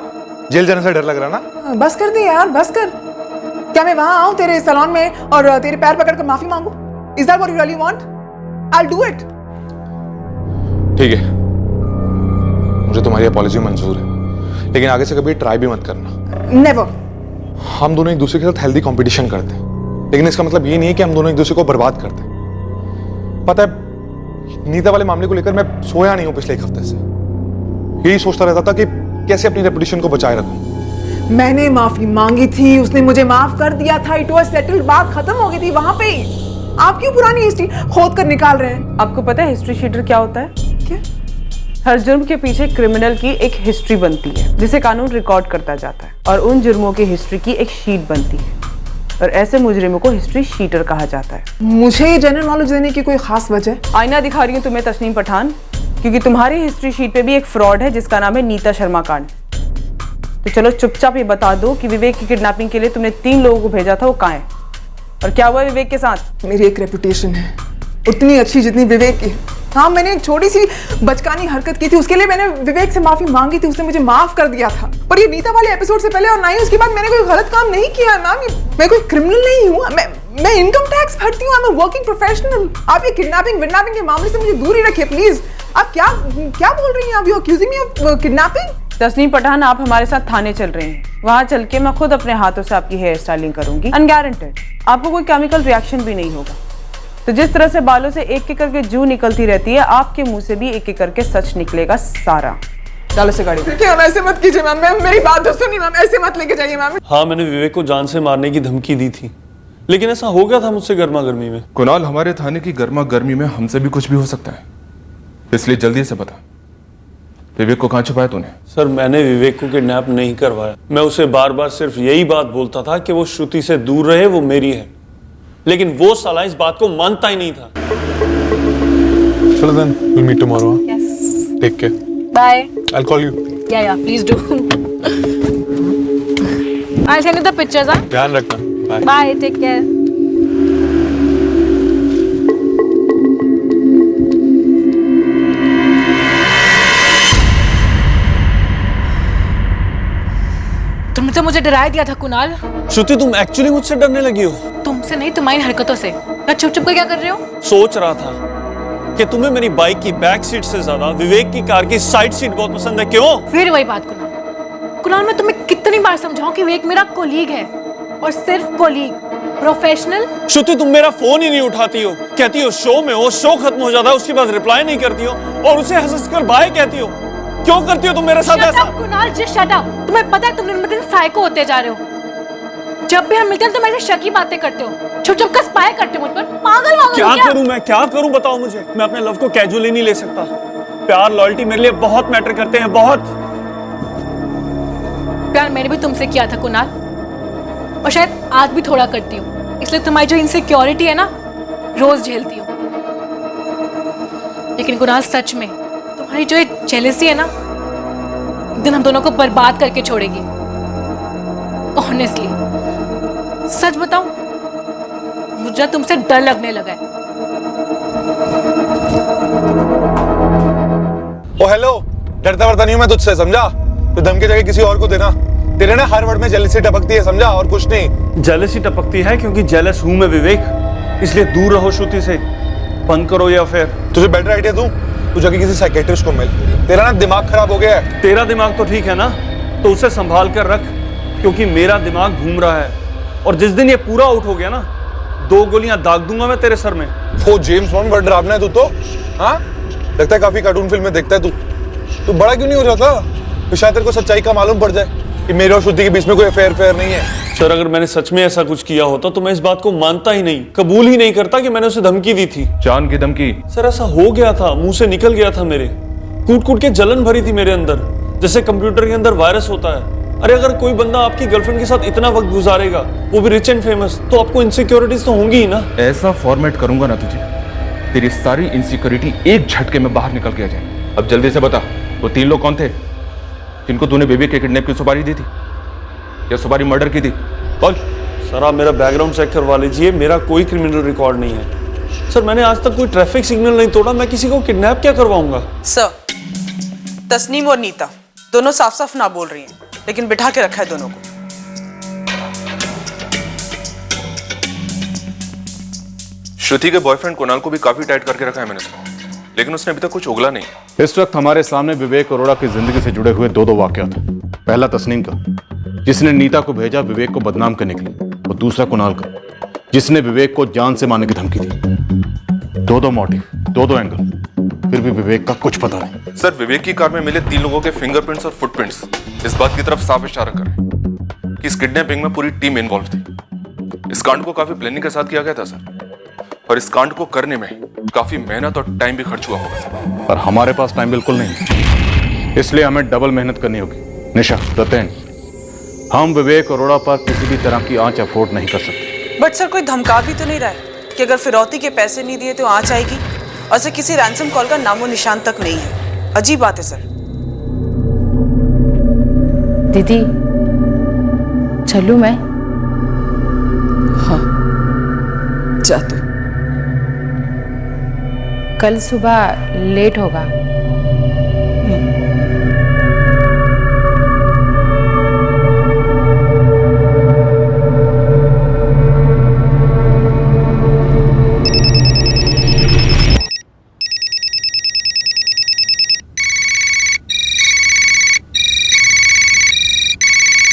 जेल जाने से डर लग रहा ना? बस कर दे यार, बस कर। क्या मैं वहां आऊं तेरे सैलून में और तेरे पैर पकड़कर माफी मांगू? Is that what you really want? I will do it. ठीक है, मुझे तुम्हारी अपॉलॉजी मंजूर है, लेकिन आगे से कभी ट्राई भी मत करना। नेवर। हम दोनों एक दूसरे के साथ हेल्दी कंपटीशन करते हैं, लेकिन इसका मतलब ये नहीं है कि हम दोनों एक दूसरे को बर्बाद करते हैं। पता है, नीता वाले मामले को लेकर मैं सोया नहीं हूं पिछले एक हफ्ते से। यही सोचता रहता था कि कैसे अपनी रेपुटेशन को बचाए रखूं। मैंने माफी मांगी थी, उसने मुझे माफ कर दिया था, इट वाज सेटल्ड, बात खत्म हो गई थी वहां पे ही। आप क्यों पुरानी हिस्ट्री खोद कर निकाल रहे हैं? आपको पता है हिस्ट्री शीटर क्या होता है? क्या? हर जुर्म के पीछे क्रिमिनल की एक हिस्ट्री बनती है जिसे कानून रिकॉर्ड करता जाता है, और उन जुर्मों की हिस्ट्री की एक शीट बनती है, और ऐसे मुजरिमों को हिस्ट्री शीटर कहा जाता है। मुझे जनरल नॉलेज देने की कोई खास वजह? आईना दिखा रही हूँ तुम्हें तस्नीम पठान, क्योंकि तुम्हारी हिस्ट्री शीट पे भी एक फ्रॉड है जिसका नाम है नीता शर्मा कांड। तो चलो चुपचाप ये बता दो कि विवेक की किडनैपिंग के लिए तुमने 3 लोगों को भेजा था, वो कहाँ है और क्या हुआ विवेक के साथ? मेरी एक रेपुटेशन है, उतनी अच्छी जितनी विवेक की। हाँ, मैंने एक छोटी सी बचकानी हरकत की थी, उसके लिए मैंने विवेक से माफी मांगी थी, उसने मुझे माफ कर दिया था। पर ये नीता वाले एपिसोड से पहले और ना ही उसके बाद मैंने कोई गलत काम नहीं किया मैम। मैं कोई क्रिमिनल नहीं हूँ, मैं इनकम टैक्स भरती हूँ, I am a working professional. आप ये किडनैपिंग विडनैपिंग के मामले से मुझे दूर ही रखिए प्लीज। आप क्या बोल रही हैं? आप you accusing me of kidnapping? Tasneem Pathan, आप हमारे साथ थाने चल रहे हैं, वहां चल के मैं खुद अपने हाथों से आपकी हेयर स्टाइलिंग करूंगी, अनगारंटेड। आपको कोई केमिकल रिएक्शन भी नहीं होगा। तो जिस तरह से बालों से एक एक करके जू निकलती रहती है, आपके मुंह से भी एक एक करके सच निकलेगा सारा। चलो से गाड़ी। मैम ऐसे मत कीजिए मैम, मेरी बात तो सुनिए मैम, ऐसे मत लेके जाइए मैम। हाँ, मैंने विवेक को जान से मारने की धमकी दी थी, लेकिन ऐसा हो गया था मुझसे गर्मा गर्मी में। कुणाल, हमारे थाने की गर्मा गर्मी में हमसे भी कुछ भी हो सकता है, इसलिए जल्दी से बता, विवेक को कहाँ छुपाया तूने? सर, मैंने विवेक को किडनैप नहीं करवाया। मैं उसे बार बार सिर्फ यही बात बोलता था कि वो श्रुति से दूर रहे, वो मेरी है, लेकिन वो साला इस बात को मानता ही नहीं था। चलो then, we'll meet tomorrow. Yes. Take care. Bye. I'll call you. Yeah, please do. I'll send you the pictures, huh? ध्यान रखना। Bye. Bye, take care. तुमने तो मुझे डरा दिया था कुणाल। श्रुति, तुम एक्चुअली मुझसे डरने लगी हो? तुमसे नहीं, तुम्हारी हरकतों से। मैं चुप चुप कर क्या कर रहे हो? सोच रहा था कि तुम्हें मेरी बाइक की बैक सीट से ज्यादा विवेक की कार की साइड सीट बहुत पसंद है। क्यों? फिर वही बात कुणाल, मैं तुम्हें कितनी बार समझाऊं कि विवेक मेरा कोलीग है, और सिर्फ कोलीग, प्रोफेशनल। श्रुति, तुम मेरा फोन ही नहीं उठाती हो, कहती हो शो में हो, शो खत्म हो जाता है, उसके बाद रिप्लाई नहीं करती हो, और उसे हंसकर बाय कहती हो। क्यों करती हो तुम मेरे साथ ऐसा? Kunal, just shut up. तुम्हें पता है तुम दिन ब दिन साइको होते जा रहे हो। जब भी हम मिलते हैं तुम ऐसे शकी बातें करते हो, छुप छुप कर स्पाई करते हो मुझ पर। पागल क्या करूं मैं, क्या करूं बताओ मुझे। मैं अपने लव को कैजुअली नहीं ले सकता। प्यार, लॉयल्टी मेरे लिए बहुत मैटर करते हैं, बहुत। प्यार मैंने भी तुमसे किया था कुणाल, और शायद आज भी थोड़ा करती हूँ, इसलिए तुम्हारी जो इनसिक्योरिटी है ना, रोज झेलती हूँ। लेकिन कुणाल, सच में तुम्हारी जो जेलसी है ना, एक दिन हम दोनों को बर्बाद करके छोड़ेगी। ऑनेस्टली सच बताऊं, मुझे तुमसे डर लगने लगा है। ओ हेलो, डरता वरता नहीं हूं मैं तुझसे, समझा? तो धमकी जगह किसी और को देना। तेरे ना हर वर्ड में जेलसी टपकती है, समझा? और कुछ नहीं। जेलसी टपकती है क्योंकि जेलस हूं मैं विवेक, इसलिए दूर रहो श्रुति से। बंद करो या फिर तुझे बेटर आइडिया दूं? तू जाके किसी साइकियाट्रिस्ट को मिल। तेरा ना दिमाग खराब हो गया है। तेरा दिमाग तो ठीक है ना, तो उसे संभाल कर रख, क्योंकि मेरा दिमाग घूम रहा है, और जिस दिन ये पूरा आउट हो गया ना, 2 गोलियां दाग दूंगा मैं तेरे सर में। वो जेम्स बॉन्ड बड़ा डरावना है तू तो। हाँ, लगता है काफी कार्टून फिल्म में देखता है तू। तू बड़ा क्यों नहीं हो जाता? तो शायद तेरे को सच्चाई का मालूम पड़ जाए कि मेरे और श्रुति के बीच में कोई अफेयर नहीं है। सर, अगर मैंने सच में ऐसा कुछ किया होता तो मैं इस बात को मानता ही नहीं, कबूल ही नहीं करता कि मैंने उसे धमकी दी थी। जान की धमकी? सर, ऐसा हो गया था, मुंह से निकल गया था मेरे। कूट कूट के जलन भरी थी मेरे अंदर, जैसे कंप्यूटर के अंदर वायरस होता है। अरे अगर कोई बंदा आपकी गर्लफ्रेंड के साथ इतना वक्त गुजारेगा, वो भी रिच एंड फेमस, तो आपको इनसिक्योरिटीज तो होंगी ही ना। ऐसा फॉर्मेट करूंगा ना तुझे, तेरी सारी इनसिक्योरिटी एक झटके में बाहर निकल के आ जाए। अब जल्दी से बता, वो 3 लोग कौन थे? किनको तूने विवेक के किडनैप की सुपारी दी थी या सुपारी मर्डर की थी? बोल। सर आप मेरा बैकग्राउंड चेक करवा लीजिए, मेरा कोई क्रिमिनल रिकॉर्ड नहीं है। सर मैंने आज तक कोई ट्रैफिक सिग्नल नहीं तोड़ा, मैं किसी को किडनैप क्या करवाऊंगा? सर, तस्नीम और नीता दोनों साफ साफ ना बोल रही हैं, लेकिन बिठा के रखा है दोनों को। श्रुति के बॉयफ्रेंड कुणाल को भी काफी टाइट करके रखा है मैंने सुना, लेकिन उसने अभी तक कुछ उगला नहीं। इस वक्त हमारे सामने विवेक अरोड़ा की जिंदगी से जुड़े हुए दो वाकयात हैं। पहला तस्नीम का, जिसने नीता को भेजा विवेक को बदनाम करने के लिए, और दूसरा कुणाल का, जिसने विवेक को जान से मारने की धमकी दी। दो मोटिव, दो एंगल, फिर भी विवेक का कुछ पता नहीं। सर, विवेक की कार में मिले 3 लोगों के फिंगरप्रिंट्स और फुटप्रिंट्स इस बात की तरफ साफ इशारा कर रहे हैं कि इस किडनैपिंग में पूरी टीम इन्वॉल्व थी। इस कांड को काफी प्लानिंग के साथ किया गया था सर, और इस कांड को करने में काफी मेहनत और टाइम भी खर्च हुआ होगा सर। पर हमारे पास टाइम बिल्कुल नहीं है, इसलिए हमें डबल मेहनत करनी होगी। निशा, रतेन, हम विवेक अरोड़ा पर किसी भी तरह की आंच अफोर्ड नहीं कर सकते। बट सर, कोई धमका भी तो नहीं रहा है कि अगर फिरौती के पैसे नहीं दिए तो आंच आएगी, और सर किसी रैंसम कॉल का नामो निशान तक नहीं है। अजीब बात है सर। दीदी चलूं मैं? हाँ, जा तू। कल सुबह लेट होगा।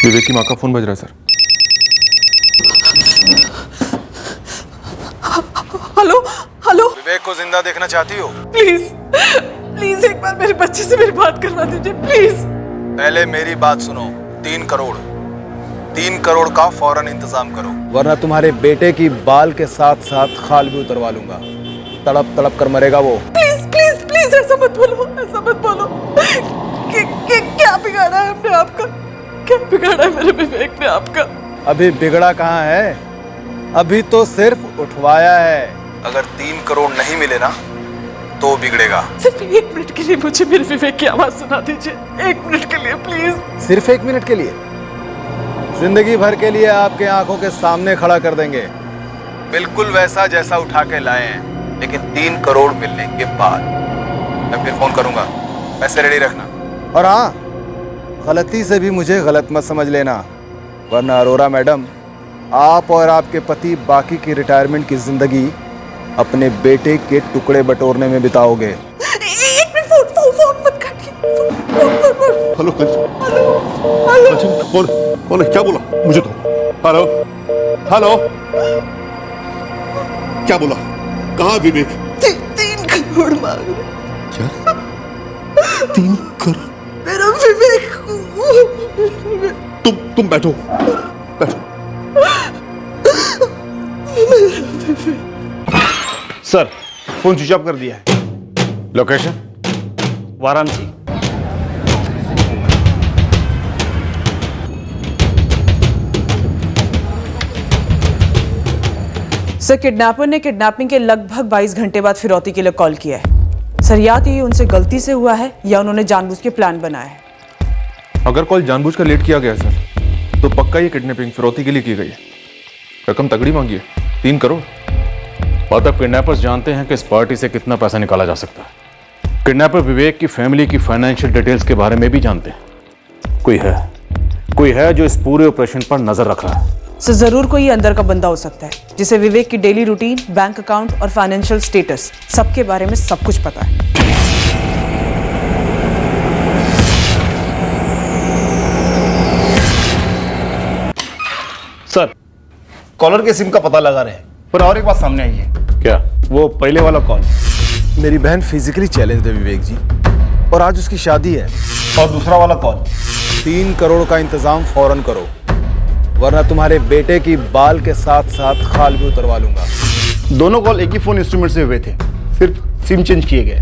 विवेक की माँ का फोन बज रहा है सर। Hello hello. विवेक को जिंदा देखना चाहती हो? प्लीज प्लीज एक बार मेरे बच्चे से मेरी बात करवा दीजिए प्लीज। पहले मेरी बात सुनो। 3 करोड़ का फौरन इंतजाम करो, वरना तुम्हारे बेटे की बाल के साथ साथ खाल भी उतरवा लूंगा। तड़प तड़प कर मरेगा वो। प्लीज प्लीज प्लीज ऐसा मत बोलो, ऐसा मत बोलो। क्या बिगाड़ा है हमने आपका? क्या बिगाड़ा है मेरे विवेक ने आपका? अभी बिगड़ा कहाँ है, अभी तो सिर्फ उठवाया है। अगर 3 करोड़ नहीं मिले ना तो बिगड़ेगा। सिर्फ 1 मिनट के लिए मुझे मेरे विवेक की आवाज सुना दीजिए, 1 मिनट के लिए प्लीज। सिर्फ 1 मिनट के लिए? जिंदगी भर के लिए आपके आंखों के सामने खड़ा कर देंगे, बिल्कुल वैसा जैसा उठा के लाए हैं, लेकिन 3 करोड़ मिलने के बाद मैं फिर फोन करूंगा, पैसे रेडी रखना। और हाँ, गलती से भी मुझे गलत मत समझ लेना, वरना अरोरा मैडम, आप और आपके पति बाकी की रिटायरमेंट की जिंदगी अपने बेटे के टुकड़े बटोरने में बिताओगे। 1 मिनट, फोन मत काटिए। हेलो कौन है? क्या बोला मुझे तो? हेलो हेलो, क्या बोला? कहाँ विवेक? 3 करोड़ मांग रहे। क्या 3 करोड़? मेरा विवेक। तुम बैठो बैठो। सर, फोन स्विच ऑफ कर दिया है। लोकेशन? वाराणसी। सर, किडनैपर ने किडनैपिंग के लगभग 22 घंटे बाद फिरौती के लिए कॉल किया है। सर, या तो ये उनसे गलती से हुआ है या उन्होंने जानबूझ के प्लान बनाया है। अगर कॉल जानबूझकर लेट किया गया है सर, तो पक्का ये किडनैपिंग फिरौती के लिए की गई है। रकम तगड़ी मांगी है, 3 करोड़। मतलब किडनैपर्स जानते हैं कि इस पार्टी से कितना पैसा निकाला जा सकता है। किडनैपर विवेक की फैमिली की फाइनेंशियल डिटेल्स के बारे में भी जानते हैं। कोई है जो इस पूरे ऑपरेशन पर नजर रख रहा है। सर, जरूर कोई अंदर का बंदा हो सकता है जिसे विवेक की डेली रूटीन, बैंक अकाउंट और फाइनेंशियल स्टेटस सबके बारे में सब कुछ पता है। सर, कॉलर के सिम का पता लगा रहे हैं, पर और एक बात सामने आई है। क्या? वो पहले वाला कॉल। मेरी बहन फिजिकली चैलेंज है विवेक जी, और आज उसकी शादी है। और दूसरा वाला कॉल? 3 करोड़ का इंतजाम फौरन करो, वरना तुम्हारे बेटे की बाल के साथ साथ खाल भी उतरवा लूंगा। दोनों कॉल एक ही फोन इंस्ट्रूमेंट से हुए थे, सिर्फ सिम चेंज किए गए।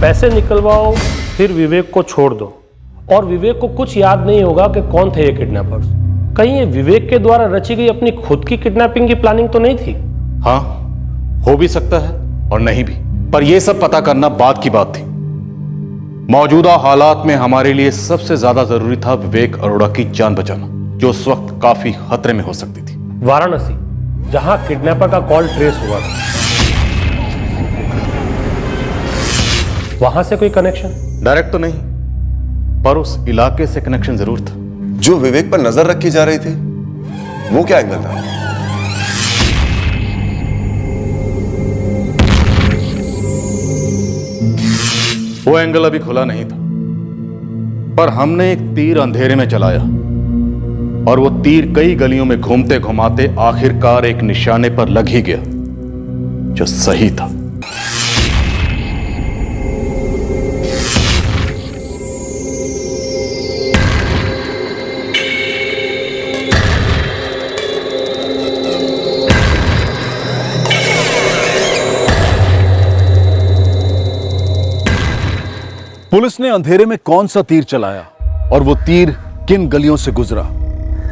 पैसे निकलवाओ, फिर विवेक को छोड़ दो, और विवेक को कुछ याद नहीं होगा कि कौन थे ये किडनैपर्स। कहीं ये विवेक के द्वारा रची गई अपनी खुद की किडनैपिंग की प्लानिंग तो नहीं थी? हाँ, हो भी सकता है और नहीं भी, पर यह सब पता करना बाद की बात थी। मौजूदा हालात में हमारे लिए सबसे ज्यादा जरूरी था विवेक अरोड़ा की जान बचाना, जो उस वक्त काफी खतरे में हो सकती थी। वाराणसी, जहां किडनैपर का कॉल ट्रेस हुआ था, वहां से कोई कनेक्शन? डायरेक्ट तो नहीं, पर उस इलाके से कनेक्शन जरूर था। जो विवेक पर नजर रखी जा रही थी, वो क्या एंगल था? वो एंगल अभी खुला नहीं था, पर हमने एक तीर अंधेरे में चलाया और वो तीर कई गलियों में घूमते घुमाते आखिरकार एक निशाने पर लग ही गया जो सही था। पुलिस ने अंधेरे में कौन सा तीर चलाया और वो तीर किन गलियों से गुजरा,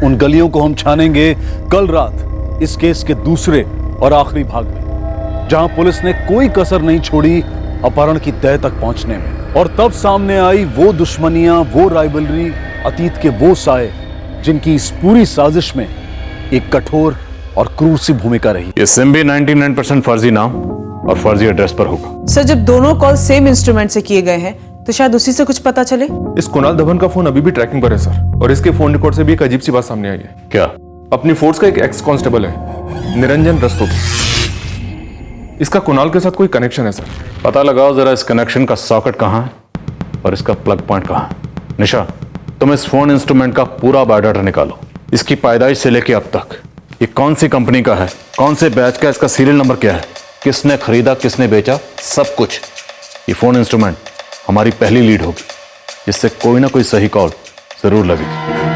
उन गलियों को हम छानेंगे कल रात इस केस के दूसरे और आखिरी भाग में, जहां पुलिस ने कोई कसर नहीं छोड़ी अपहरण की तह तक पहुंचने में। और तब सामने आई वो दुश्मनियां, वो राइवलरी, अतीत के वो साए जिनकी इस पूरी साजिश में एक कठोर और क्रूर सी भूमिका रही। ये सिम भी 99% फर्जी नाम और फर्जी एड्रेस पर होगा। सर, जब दोनों कॉल सेम इंस्ट्रूमेंट से किए गए हैं तो शायद उसी से कुछ पता चले। इस कुणाल धवन का फोन अभी भी ट्रैकिंग पर है सर, और इसके फोन रिकॉर्ड से भी एक अजीब सी बात सामने आई है। क्या? अपनी फोर्स का एक एक्स कांस्टेबल है, निरंजन रस्तोगी। इसका कुणाल के साथ कोई कनेक्शन है सर? पता लगाओ जरा इस कनेक्शन का सॉकेट कहां है और इसका प्लग पॉइंट कहां है। निशा, तुम इस फोन इंस्ट्रूमेंट का पूरा बायोडाटा निकालो, इसकी पैदाइश से लेकर अब तक ये कौन सी कंपनी का है, कौन से बैच का, इसका सीरियल नंबर क्या है, किसने खरीदा, किसने बेचा, सब कुछ। ये फोन इंस्ट्रूमेंट हमारी पहली लीड होगी, जिससे कोई ना कोई सही कॉल जरूर लगेगी।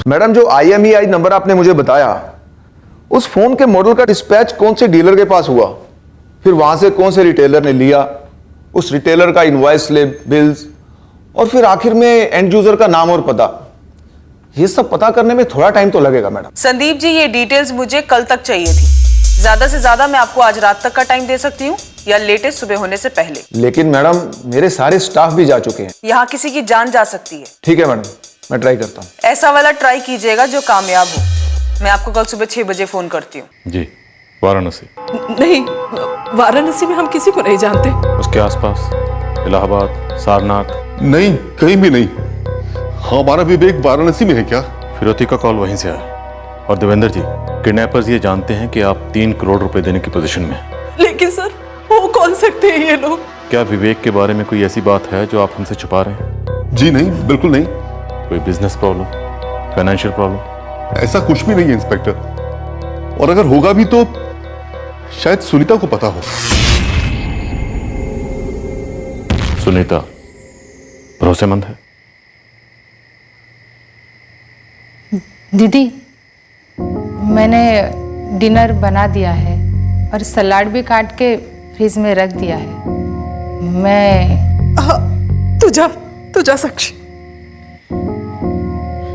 मैडम, जो IMEI नंबर आपने मुझे बताया, उस फोन के मॉडल का डिस्पैच कौन से डीलर के पास हुआ, फिर वहां से कौन से रिटेलर ने लिया, उस रिटेलर का इनवॉइस स्लिप, बिल्स, और फिर आखिर में एंड यूजर का नाम और पता, ये सब पता करने में थोड़ा टाइम तो लगेगा मैडम। संदीप जी, ये डिटेल्स मुझे कल तक चाहिए थी। ज्यादा से ज्यादा मैं आपको आज रात तक का टाइम दे सकती हूँ, या लेटेस्ट सुबह होने से पहले। लेकिन मैडम, मेरे सारे स्टाफ भी जा चुके हैं। यहाँ किसी की जान जा सकती है। ठीक है मैडम, मैं ट्राई करता हूँ। ऐसा वाला ट्राई कीजिएगा जो कामयाब हो। मैं आपको कल सुबह 6 बजे फोन करती हूँ। जी, वाराणसी? नहीं, वाराणसी में हम किसी को नहीं जानते। उसके आसपास इलाहाबाद, सारनाथ? नहीं, कहीं भी नहीं। हमारा विवेक वाराणसी में है क्या? फिरौती का कॉल वहीं से आया। और देवेंद्र जी, किडनैपर्स ये जानते हैं कि आप 3 करोड़ रुपए देने की पोजीशन में हैं। लेकिन सर, हो कौन सकते हैं ये लोग? क्या विवेक के बारे में कोई ऐसी बात है जो आप हमसे छुपा रहे हैं? जी नहीं, बिल्कुल नहीं। कोई बिजनेस प्रॉब्लम, फाइनेंशियल प्रॉब्लम? ऐसा कुछ भी नहीं है इंस्पेक्टर, और अगर होगा भी तो शायद सुनीता को पता हो। सुनीता भरोसेमंद है? दीदी, मैंने डिनर बना दिया है और सलाद भी काट के फ्रिज में रख दिया है। मैं तू जा साक्षी।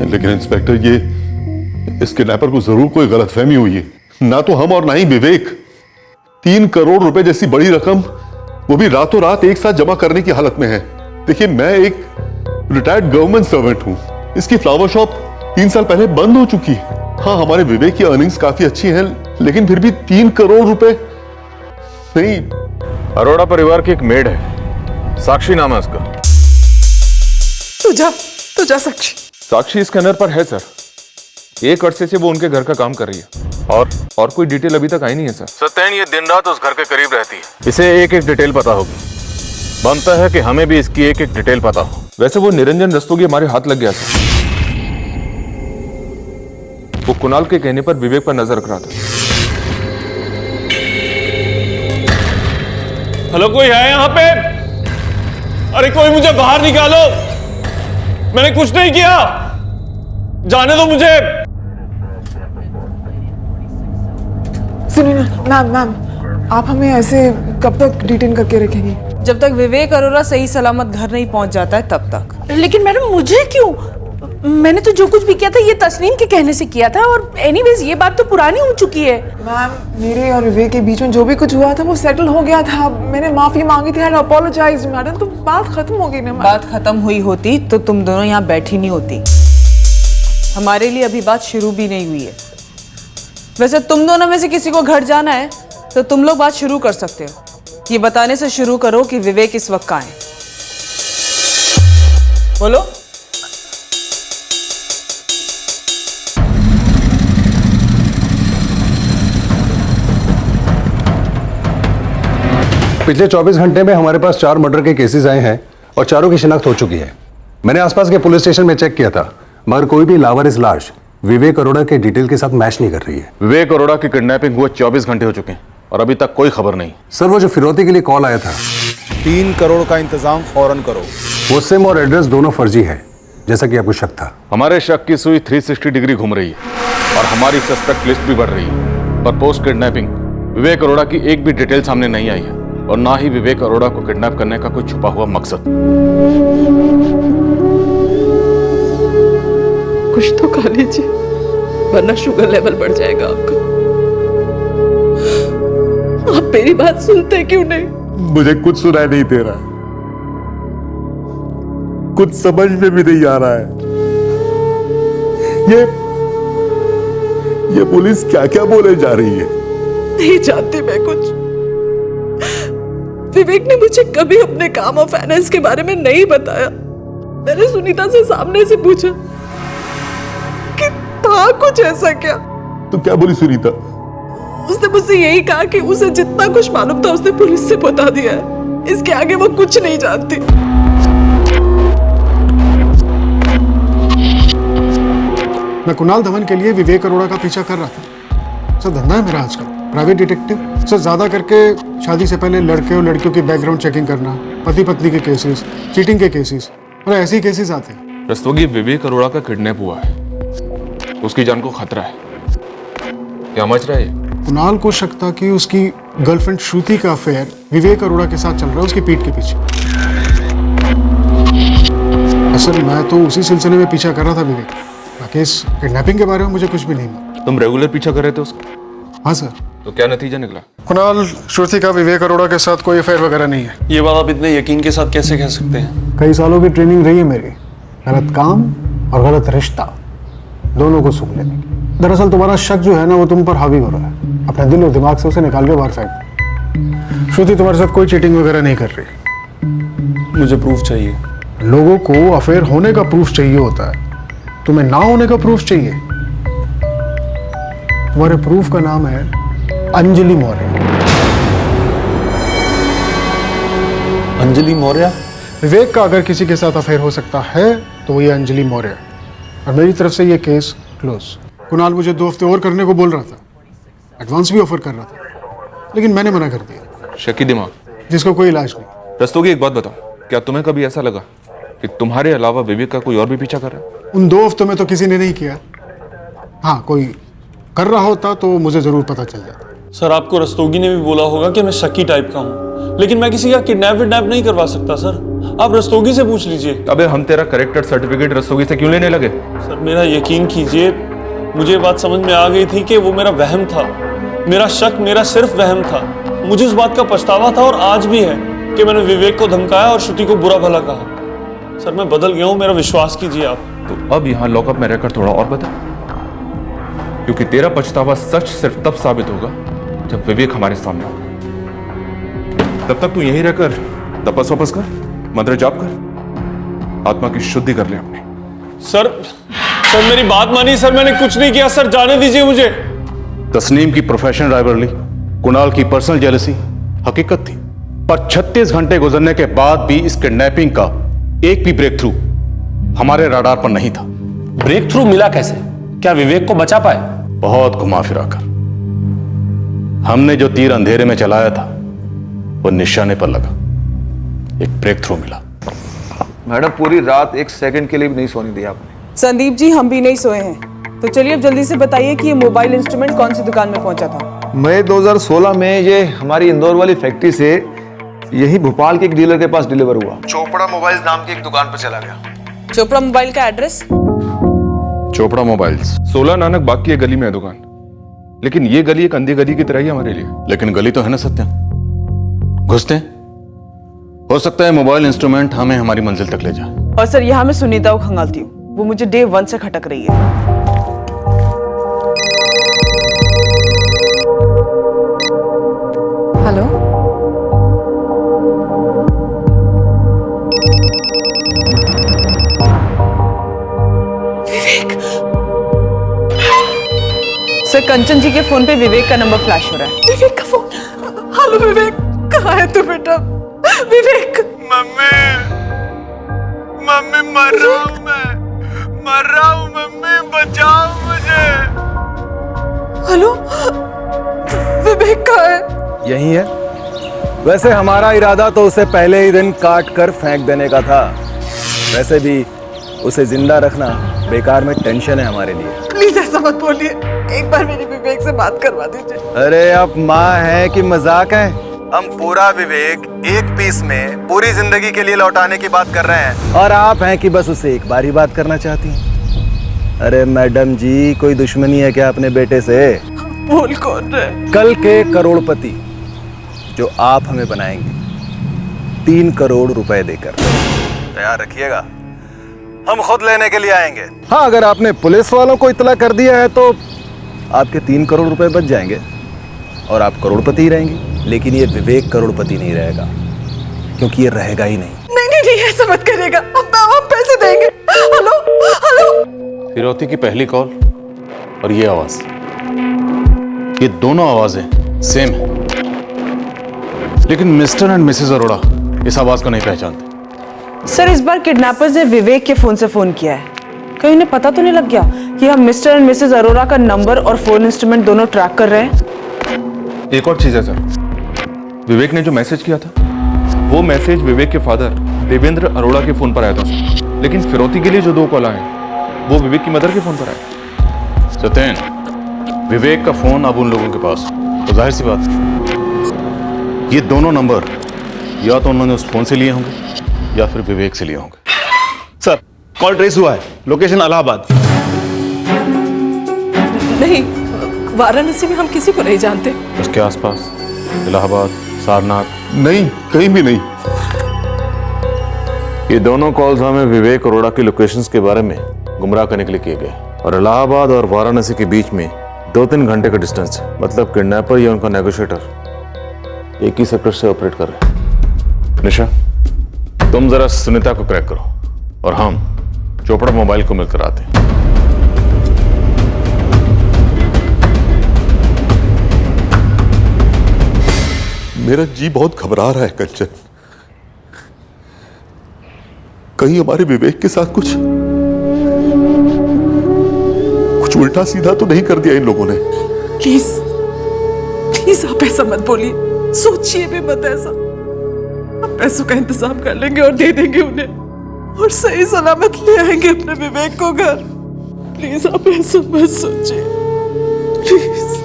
लेकिन इंस्पेक्टर, ये इस किडनैपर को जरूर कोई गलतफहमी हुई है। ना तो हम और ना ही विवेक 3 करोड़ रुपए जैसी बड़ी रकम, वो भी रातों रात एक साथ जमा करने की हालत में है। देखिए, मैं एक रिटायर्ड गवर्नमेंट सर्वेंट हूं। इसकी फ्लावर शॉप 3 साल पहले बंद हो चुकी है। हाँ, हमारे विवेक की अर्निंग्स काफी अच्छी हैं, लेकिन फिर भी 3 करोड़ रुपए नहीं। अरोड़ा परिवार की एक मेड है, साक्षी नाम है उसका। तू जा साक्षी। साक्षी स्कैनर पर है सर। 1 अरसे से वो उनके घर का काम कर रही है, और कोई डिटेल अभी तक आई नहीं है सर। सत्येन ये दिन रात उस घर के करीब रहती है, इसे एक एक डिटेल पता होगी। बनता है कि हमें भी इसकी एक एक डिटेल पता हो। वैसे वो निरंजन रस्तोगी हमारे हाथ लग गया था। वो कुणाल के कहने पर विवेक पर नजर रख रहा था। हेलो, कोई है यहाँ पे? अरे कोई मुझे बाहर निकालो, मैंने कुछ नहीं किया, जाने दो मुझे। सुनिए ना मैम, आप हमें ऐसे कब तक डिटेन करके रखेंगी? जब तक विवेक अरोरा सही सलामत घर नहीं पहुंच जाता है तब तक। लेकिन मैडम मुझे क्यों? मैंने तो जो कुछ भी किया था ये तस्नीम के कहने से किया था, और एनीवेज ये बात तो पुरानी हो चुकी है। मैम, मेरे और विवेक के बीच में जो भी कुछ हुआ था वो सेटल हो गया था। मैंने माफी मांगी थी, अपोलोजाइज मैडम, तो बात खत्म हो गई ना। बात खत्म हुई होती तो तुम दोनों यहाँ बैठी नहीं होती। हमारे लिए अभी बात शुरू भी नहीं हुई है। वैसे तुम दोनों में से किसी को घर जाना है तो तुम लोग बात शुरू कर सकते हो। ये बताने से शुरू करो कि विवेक इस वक्त कहाँ है। बोलो। पिछले 24 घंटे में हमारे पास 4 मर्डर के केसेस आए हैं और चारों की शिनाख्त हो चुकी है। मैंने आसपास के पुलिस स्टेशन में चेक किया था, मगर कोई भी लावारिस लाश विवेक अरोड़ा के डिटेल के साथ मैच नहीं कर रही है। विवेक अरोड़ा की किडनैपिंग हुए 24 घंटे हो चुके हैं और अभी तक कोई खबर नहीं। सर, वो जो फिरौती के लिए कॉल आया था, 3 करोड़ का इंतजाम फौरन करो। वो सिम और एड्रेस दोनों फर्जी है, जैसा कि आपको शक था। हमारे शक की सुई 360 डिग्री घूम रही है और हमारी सस्पेक्ट लिस्ट भी बढ़ रही है, पर पोस्ट किडनैपिंग विवेक अरोड़ा की एक भी डिटेल सामने नहीं आई है और ना ही विवेक अरोड़ा को किडनैप करने का कोई छुपा हुआ मकसद। कुछ तो खा लीजिए वरना शुगर लेवल बढ़ जाएगा आपका। आप मेरी बात सुनते क्यों नहीं? मुझे कुछ सुनाई नहीं दे रहा है, कुछ समझ में भी नहीं आ रहा है। ये पुलिस क्या क्या बोले जा रही है? नहीं जानती मैं कुछ। विवेक ने मुझे कभी अपने काम और फाइनेंस के बारे में नहीं बताया। मैंने सुनीता से सामने से पूछा कि था कुछ ऐसा क्या। तो क्या बोली सुनीता? उसने मुझसे यही कहा कि उसे जितना कुछ मालूम था उसने पुलिस से बता दिया है, इसके आगे वो कुछ नहीं जानती। मैं कुणाल धवन के लिए विवेक अरोड़ा का पीछा कर रहा था। सर, धंधा है मेरा आजकल, प्राइवेट डिटेक्टिव। सर, ज्यादा करके शादी से पहले लड़के और लड़कियों की बैकग्राउंड चेकिंग करना, पति पत्नी के केसेस, चीटिंग के केसेस और ऐसे ही केसेस आते हैं। रस्तोगी, विवेक अरोड़ा का किडनैप हुआ है, उसकी जान को खतरा है, क्या समझ रहा है? कुणाल को शक था कि उसकी गर्लफ्रेंड श्रुति का अफेयर विवेक अरोड़ा के साथ चल रहा है उसकी पीठ के पीछे। असल मैं तो उसी सिलसिले में पीछा कर रहा था विवेक, बाकी इस किडनैपिंग के बारे में मुझे कुछ भी नहीं मालूम। तुम रेगुलर पीछा कर रहे थे उसका? हाँ सर। तो क्या नतीजा निकला? कुणाल, श्रुति का विवेक अरोड़ा के साथ कोई अफेयर वगैरह नहीं है। ये बात आप इतने यकीन के साथ कैसे कह सकते हैं? कई सालों की ट्रेनिंग रही है मेरी, गलत काम और गलत रिश्ता दोनों को सूंघ लेने की। दरअसल तुम्हारा शक जो है ना, वो तुम पर हावी हो रहा है। अपने दिल और दिमाग से उसे निकाल के बाहर फेंक। श्रुति तुम्हारे साथ कोई चीटिंग वगैरह नहीं कर रही। मुझे प्रूफ चाहिए। लोगों को अफेयर होने का प्रूफ चाहिए होता है, तुम्हें ना होने का प्रूफ चाहिए। तुम्हारे प्रूफ का नाम है अंजलि मौर्य। अंजलि मौर्य? विवेक का अगर किसी के साथ अफेयर हो सकता है तो वो ये अंजलि मौर्य, और मेरी तरफ से ये केस क्लोज। कुणाल मुझे 2 हफ्ते और करने को बोल रहा था, एडवांस भी ऑफर कर रहा था, लेकिन मैंने मना कर दिया। शकी दिमाग जिसको कोई इलाज नहीं। रस्तोगी, एक बात बताओ, क्या तुम्हें कभी ऐसा लगा कि तुम्हारे अलावा विवेक का कोई और भी पीछा कर रहा है? उन 2 हफ्तों में तो किसी ने नहीं किया। हाँ, कोई कर रहा होता तो मुझे जरूर पता चल जाता। सर, आपको रस्तोगी ने भी बोला होगा कि मैं शकी टाइप का हूँ, लेकिन मैं किसी का किडनैप विडनैप नहीं करवा सकता सर। आप रस्तोगी से पूछ लीजिए। अबे हम तेरा करेक्टर सर्टिफिकेट रस्तोगी से क्यों लेने लगे? सर, मेरा यकीन कीजिए, मुझे बात समझ में आ गई थी कि वो मेरा वहम था, मेरा शक मेरा सिर्फ वहम था। मुझे इस बात का पछतावा था और आज भी है कि मैंने विवेक को धमकाया और श्रुति को बुरा भला कहा। सर, मैं बदल गया हूँ, मेरा विश्वास कीजिए आप। तो अब यहाँ लॉकअप में रहकर थोड़ा और बता, क्योंकि तेरा पछतावा सच सिर्फ तब साबित होगा जब विवेक हमारे सामने होगा। तब तक तू यहीं रहकर तपस वपस कर, मंत्र जाप कर, आत्मा की शुद्धि कर ले अपने। सर मेरी बात मानिए सर, मैंने कुछ नहीं किया सर, जाने दीजिए मुझे। तस्नीम की प्रोफेशनल राइवलरी, कुणाल की पर्सनल जेलसी हकीकत थी, पर 36 घंटे गुजरने के बाद भी इस किडनैपिंग का एक भी ब्रेक थ्रू हमारे राडार पर नहीं था। ब्रेक थ्रू मिला कैसे? क्या विवेक को बचा पाए? बहुत घुमा फिरा कर। हमने जो तीर अंधेरे में चलाया था वो निशाने पर लगा, एक ब्रेक थ्रू मिला। मैडम पूरी रात एक सेकंड के लिए भी नहीं सोने दिया आपने। संदीप जी हम भी नहीं सोए हैं, तो चलिए अब जल्दी से बताइए कि ये मोबाइल इंस्ट्रूमेंट कौन सी दुकान में पहुंचा था। मई 2016 में ये हमारी इंदौर वाली फैक्ट्री से यही भोपाल के एक डीलर के पास डिलीवर हुआ। चोपड़ा मोबाइल नाम की एक दुकान पर चला गया। चोपड़ा मोबाइल का एड्रेस? चोपड़ा मोबाइल्स 16 नानक बाग की एक गली में है दुकान, लेकिन ये गली एक अंधी गली की तरह ही हमारे लिए। लेकिन गली तो है ना सत्यम, घुसते हैं। हो सकता है मोबाइल इंस्ट्रूमेंट हमें हमारी मंजिल तक ले जाए। और सर यहाँ मैं सुनीता को खंगालती हूँ, वो मुझे डे 1 से खटक रही है। हेलो, विवेक। सर कंचन जी के फोन पे विवेक का नंबर फ्लैश हो रहा है। विवेक का फोन। हेलो विवेक, कहाँ है तू बेटा? विवेक। मम्मी मर रहा हूँ, मैं मर रहा हूँ, मम्मी बचाओ मुझे। हेलो, विवेक कहाँ है? यही है। वैसे हमारा इरादा तो उसे पहले ही दिन काट कर फेंक देने का था। वैसे भी उसे जिंदा रखना बेकार में टेंशन है हमारे लिए। प्लीज ऐसा मत बोलिए, एक बार मेरी विवेक से बात करवा दीजिए। अरे आप माँ है कि मजाक है? हम पूरा विवेक एक पीस में पूरी जिंदगी के लिए लौटाने की बात कर रहे हैं, और आप हैं कि बस उसे एक बार ही बात करना चाहती हैं। अरे मैडम जी, कोई दुश्मनी है क्या अपने बेटे से? बोल कौन रहे? कल के करोड़पति जो आप हमें बनाएंगे 3 करोड़ रुपए देकर, तैयार रखिएगा, हम खुद लेने के लिए आएंगे। हाँ, अगर आपने पुलिस वालों को इतला कर दिया है तो आपके 3 करोड़ रुपए बच जाएंगे और आप करोड़पति ही रहेंगे। लेकिन ये विवेक करोड़पति नहीं रहेगा, क्योंकि ये रहेगा ही नहीं। नहीं, ऐसा मत करिएगा, हम पैसे देंगे। Hello hello. फिरौती की पहली कॉल और ये आवाज, ये दोनों आवाजें सेम है, लेकिन मिस्टर एंड मिसेस अरोड़ा इस आवाज को नहीं पहचानते। सर इस बार किडनैपर्स ने विवेक के फोन से फोन किया है। कहीं उन्हें पता तो नहीं लग गया कि हम मिस्टर एंड मिसेस अरोड़ा का नंबर और फोन इंस्ट्रूमेंट दोनों ट्रैक कर रहे हैं? एक और चीज है सर, विवेक ने जो मैसेज किया था वो मैसेज विवेक के फादर देवेंद्र अरोड़ा के फोन पर आया था सर, लेकिन फिरौती के लिए जो 2 कॉल आए वो विवेक की मदर के फोन पर आए। सत्येन, विवेक का फोन अब उन लोगों के पास, तो जाहिर सी बात ये दोनों नंबर या तो उन्होंने उस फोन से लिए होंगे या फिर विवेक से लिए होंगे। सर कॉल ट्रेस हुआ है, लोकेशन इलाहाबाद। नहीं, वाराणसी में हम किसी को नहीं जानते। उसके आसपास इलाहाबाद, सारनाथ? नहीं, कहीं भी नहीं। ये दोनों कॉल्स हमें विवेक अरोड़ा की लोकेशंस के बारे में गुमराह करने के लिए किए गए, और इलाहाबाद और वाराणसी के बीच में 2-3 घंटे का डिस्टेंस है। मतलब किडनैपर या उनका नेगोशिएटर एक ही सेक्टर से ऑपरेट कर रहे हैं। निशा, तुम जरा सुनीता को क्रैक करो और हम चोपड़ा मोबाइल को मिलकर आते हैं। मेरा जी बहुत घबरा रहा है कंचन, कहीं हमारे विवेक के साथ कुछ उल्टा सीधा तो नहीं कर दिया इन लोगों ने? प्लीज प्लीज आप ऐसा मत बोलिए, सोचिए भी मत ऐसा। हम पैसों का इंतजाम कर लेंगे और दे देंगे उन्हें, और सही सलामत ले आएंगे अपने विवेक को घर। प्लीज आप ऐसा मत सोचिए, प्लीज।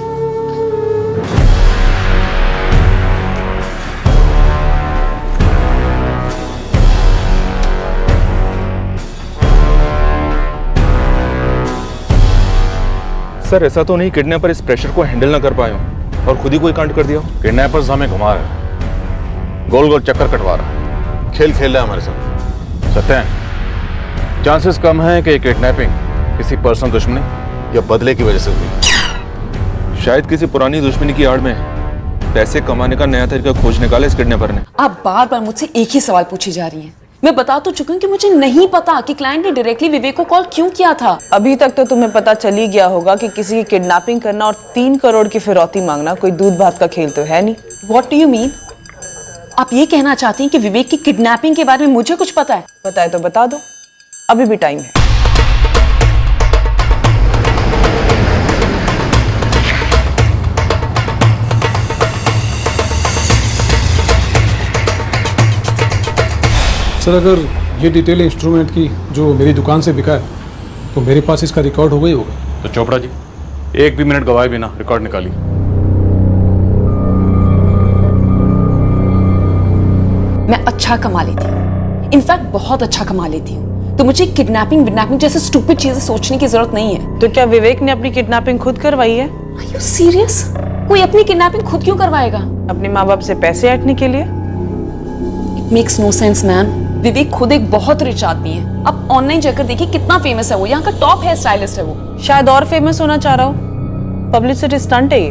सर ऐसा तो नहीं किडनैपर इस प्रेशर को हैंडल ना कर पाए हो और खुद ही कोई कांड कर दिया हो? किडनैपर्स हमें घुमा रहे हैं, गोल गोल चक्कर कटवा रहा है, खेल खेल रहा है हमारे साथ। सत्येन, चांसेस कम है कि किडनैपिंग किसी पर्सनल दुश्मनी या बदले की वजह से हुई। शायद किसी पुरानी दुश्मनी की आड़ में पैसे कमाने का नया तरीका खोज निकाला इस किडनैपर ने। आप बार बार मुझसे एक ही सवाल पूछी जा रही हैं। मैं बता तो चुकी हूँ कि मुझे नहीं पता कि क्लाइंट ने डायरेक्टली विवेक को कॉल क्यों किया था। अभी तक तो तुम्हें पता चल ही गया होगा कि किसी की किडनैपिंग करना और 3 करोड़ की फिरौती मांगना कोई दूध भात का खेल तो है नहीं। What do you mean? आप ये कहना चाहती हैं कि विवेक की किडनैपिंग के बारे में मुझे कुछ पता है? पता है तो बता दो, अभी भी टाइम है। सर अगर ये डिटेल इंस्ट्रूमेंट की जो मेरी दुकान से बिका है, तो मेरे पास इसका रिकॉर्ड हो गई होगा। तो चोपड़ा जी, एक भी मिनट गवाए बिना रिकॉर्ड निकालिए। मैं अच्छा कमा लेती हूँ, इनफैक्ट बहुत अच्छा कमा लेती हूँ, तो मुझे किडनैपिंग विडनैपिंग जैसे स्टूपिड चीजें सोचने की जरूरत नहीं है। तो क्या विवेक ने अपनी किडनैपिंग खुद करवाई है? Are you serious? कोई अपनी किडनैपिंग खुद क्यों करवाएगा? अपने माँ बाप से पैसे ऐंठने के लिए? It makes no sense, ma'am. Vivek खुद एक बहुत रिच आदमी है। अब ऑनलाइन जाकर देखिए कितना फेमस है वो, यहाँ का टॉप हेयर स्टाइलिस्ट है वो। शायद और फेमस होना चाह रहा हो। पब्लिसिटी स्टंट है ये,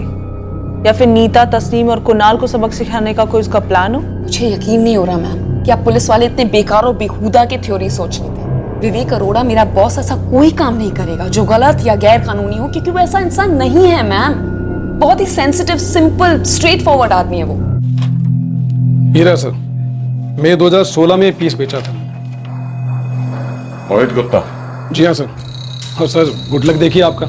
या फिर नीता, तस्नीम और कुणाल को सबक सिखाने का कोई उसका प्लान हो? मुझे यकीन नहीं हो रहा मैम कि आप पुलिस वाले इतने बेकार और बेहुदा के थ्योरी सोच लेते हैं। विवेक अरोड़ा मेरा बॉस ऐसा कोई काम नहीं करेगा जो गलत या गैर कानूनी हो, क्योंकि वो ऐसा इंसान नहीं है मैम। बहुत ही सेंसिटिव, सिंपल, स्ट्रेट फॉरवर्ड आदमी है वो। हीरा सर, मैं 2016 में पीस बेचा था। मोहित गुप्ता? जी हाँ सर। और सर गुड लक देखिए आपका,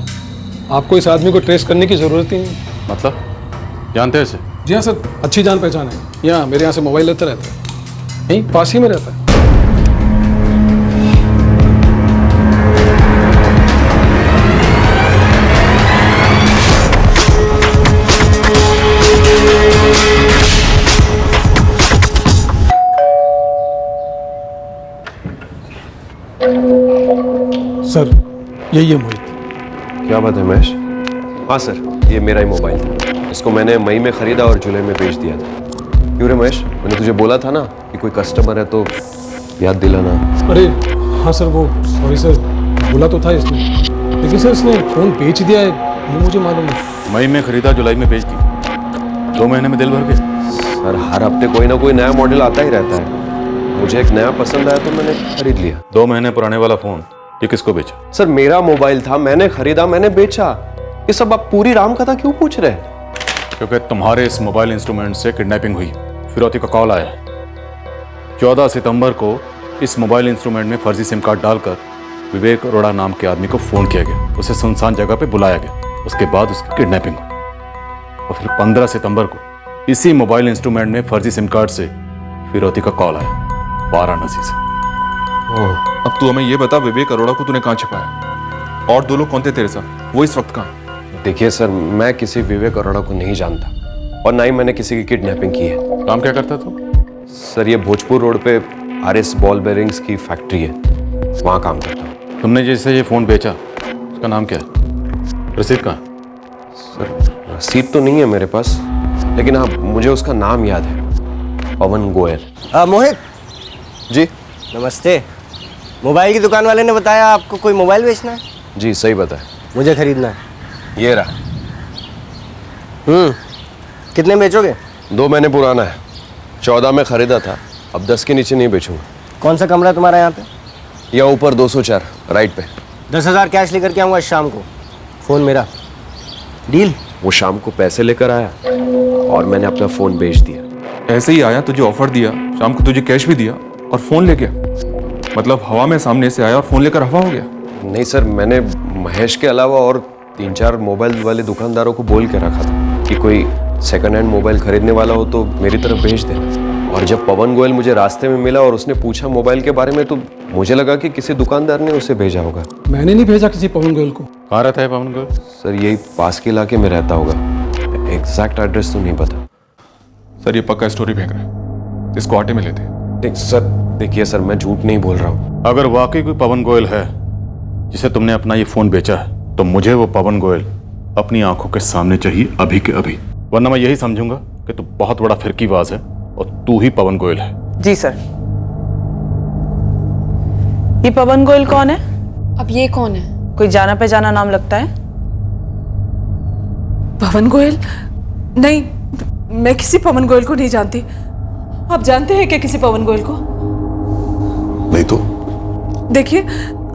आपको इस आदमी को ट्रेस करने की जरूरत ही नहीं। मतलब जानते हैं इसे? जी हाँ सर, अच्छी जान पहचान है। यहाँ मेरे यहाँ से मोबाइल लेता रहता है, यहीं पास ही में रहता है। सर यही है मोहित। क्या बात है महेश? हाँ सर, ये मेरा ही मोबाइल था। इसको मैंने मई में खरीदा और जुलाई में बेच दिया था। क्यों रे महेश, मैंने तुझे बोला था ना कि कोई कस्टमर है तो याद दिलाना। अरे हाँ सर, वो सॉरी सर, बोला तो था इसने, लेकिन सर इसने फ़ोन बेच दिया है ये मुझे मालूम है। मई में खरीदा, जुलाई में बेच दी, 2 महीने में दिल भर गए। सर हर हफ्ते कोई ना कोई नया मॉडल आता ही रहता है, मुझे एक नया पसंद आया तो मैंने खरीद लिया। 2 महीने पुराने वाला फोन ये किसको बेचा? सर मेरा मोबाइल था, मैंने खरीदा, मैंने बेचा। ये सब आप पूरी राम कथा क्यों पूछ रहे हैं? क्योंकि तुम्हारे इस मोबाइल इंस्ट्रूमेंट से किडनैपिंग हुई, फिरौती का कॉल आया। 14 सितंबर को इस मोबाइल इंस्ट्रूमेंट में फर्जी सिम कार्ड डालकर विवेक अरोड़ा नाम के आदमी को फोन किया गया, उसे सुनसान जगह पे बुलाया गया, उसके बाद उसकी किडनैपिंग हुई। और फिर 15 सितंबर को इसी मोबाइल इंस्ट्रूमेंट में फर्जी सिम कार्ड से फिरौती का कॉल आया वाराणसी से। अब तू हमें ये बता, विवेक अरोड़ा को तूने कहाँ छिपाया और 2 लोग कौन थे तेरे साथ, वो इस वक्त कहाँ? देखिए सर, मैं किसी विवेक अरोड़ा को नहीं जानता और ना ही मैंने किसी की किडनैपिंग की है। काम क्या करता तू? सर ये भोजपुर रोड पे आरएस बॉल बेरिंग्स की फैक्ट्री है, वहाँ काम करता हूँ। तुमने जैसे ये फोन बेचा, उसका नाम क्या है? रसीद कहाँ? सर रसीद तो नहीं है मेरे पास, लेकिन हाँ मुझे उसका नाम याद है, पवन गोयल। मोहित जी नमस्ते। मोबाइल की दुकान वाले ने बताया आपको कोई मोबाइल बेचना है? जी सही बताया। मुझे खरीदना है। ये रहा। कितने में बेचोगे? 2 महीने पुराना है, 14 में खरीदा था, अब 10 के नीचे नहीं बेचूंगा। कौन सा कमरा तुम्हारा यहाँ पे? या ऊपर 204 राइट पे। 10,000 कैश लेकर के आऊँगा शाम को, फोन मेरा। डील? वो शाम को पैसे लेकर आया और मैंने अपना फोन बेच दिया। ऐसे ही आया, तुझे ऑफर दिया, शाम को तुझे कैश भी दिया और फोन ले गया? मतलब हवा में सामने से आया और फोन लेकर हवा हो गया? नहीं सर, मैंने महेश के अलावा और 3-4 मोबाइल वाले दुकानदारों को बोल के रखा था कि कोई सेकंड हैंड मोबाइल खरीदने वाला हो तो मेरी तरफ भेज देना। और जब पवन गोयल मुझे रास्ते में मिला और उसने पूछा मोबाइल के बारे में, तो मुझे लगा कि किसी दुकानदार ने उसे भेजा होगा। मैंने नहीं भेजा किसी पवन गोयल को। कहाँ रहता है पवन गोयल? सर यही पास के इलाके में रहता होगा, एग्जैक्ट एड्रेस तो नहीं पता। सर ये पक्का स्टोरी फेंक रहा है, इसको आटे में लेते हैं। सर देखिए सर, मैं झूठ नहीं बोल रहा हूँ। अगर वाकई कोई पवन गोयल है जिसे तुमने अपना ये फोन बेचा है, तो मुझे वो पवन गोयल अपनी आंखों के सामने चाहिए अभी के अभी, वरना मैं यही समझूंगा कि तू बहुत बड़ा फिरकीबाज है और तू ही पवन गोयल है। जी सर। ये पवन गोयल कौन है? अब ये कौन है? कोई जाना पहचाना नाम लगता है? पवन गोयल? नहीं, मैं किसी पवन गोयल को नहीं जानती। आप जानते हैं क्या किसी पवन गोयल को? नहीं तो। देखिए,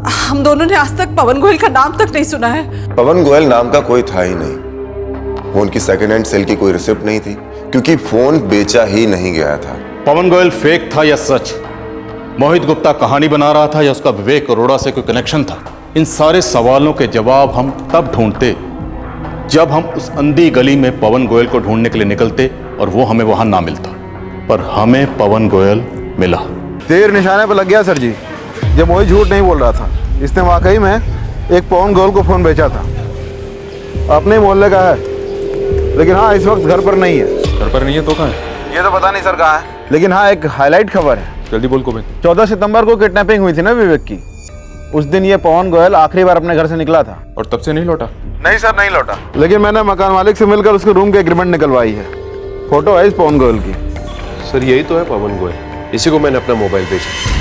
हम दोनों ने आज तक पवन गोयल का नाम तक नहीं सुना है। पवन गोयल नाम का कोई था ही नहीं। फोन की सेकंड हैंड सेल की कोई रिसिप्ट नहीं थी, क्योंकि फोन बेचा ही नहीं गया था। पवन गोयल फेक था या सच? मोहित गुप्ता कहानी बना रहा था या उसका विवेक अरोड़ा से कोई कनेक्शन था? इन सारे सवालों के जवाब हम तब ढूंढते जब हम उस अंधी गली में पवन गोयल को ढूंढने के लिए निकलते और वो हमें वहां ना मिलता। पर हमें पवन गोयल मिला। तीर निशाने पर लग गया सर जी। ये मोहित झूठ नहीं बोल रहा था, इसने वाकई में एक पवन गोयल को फोन बेचा था। अपने मोहल्ले का है, लेकिन हाँ इस वक्त घर पर नहीं है। घर पर नहीं है तो कहाँ है? ये तो पता नहीं सर कहाँ है, लेकिन हाँ एक हाईलाइट खबर है। जल्दी बोल को। 14 सितंबर को किडनैपिंग हुई थी ना विवेक की, उस दिन ये पवन गोयल आखिरी बार अपने घर से निकला था। और तब से नहीं लौटा? नहीं सर, नहीं लौटा, लेकिन मैंने मकान मालिक से मिलकर उसके रूम की एग्रीमेंट निकलवाई है। फोटो है इस पवन गोयल की। सर यही तो है पवन गोयल, इसी को मैंने अपना मोबाइल बेचा।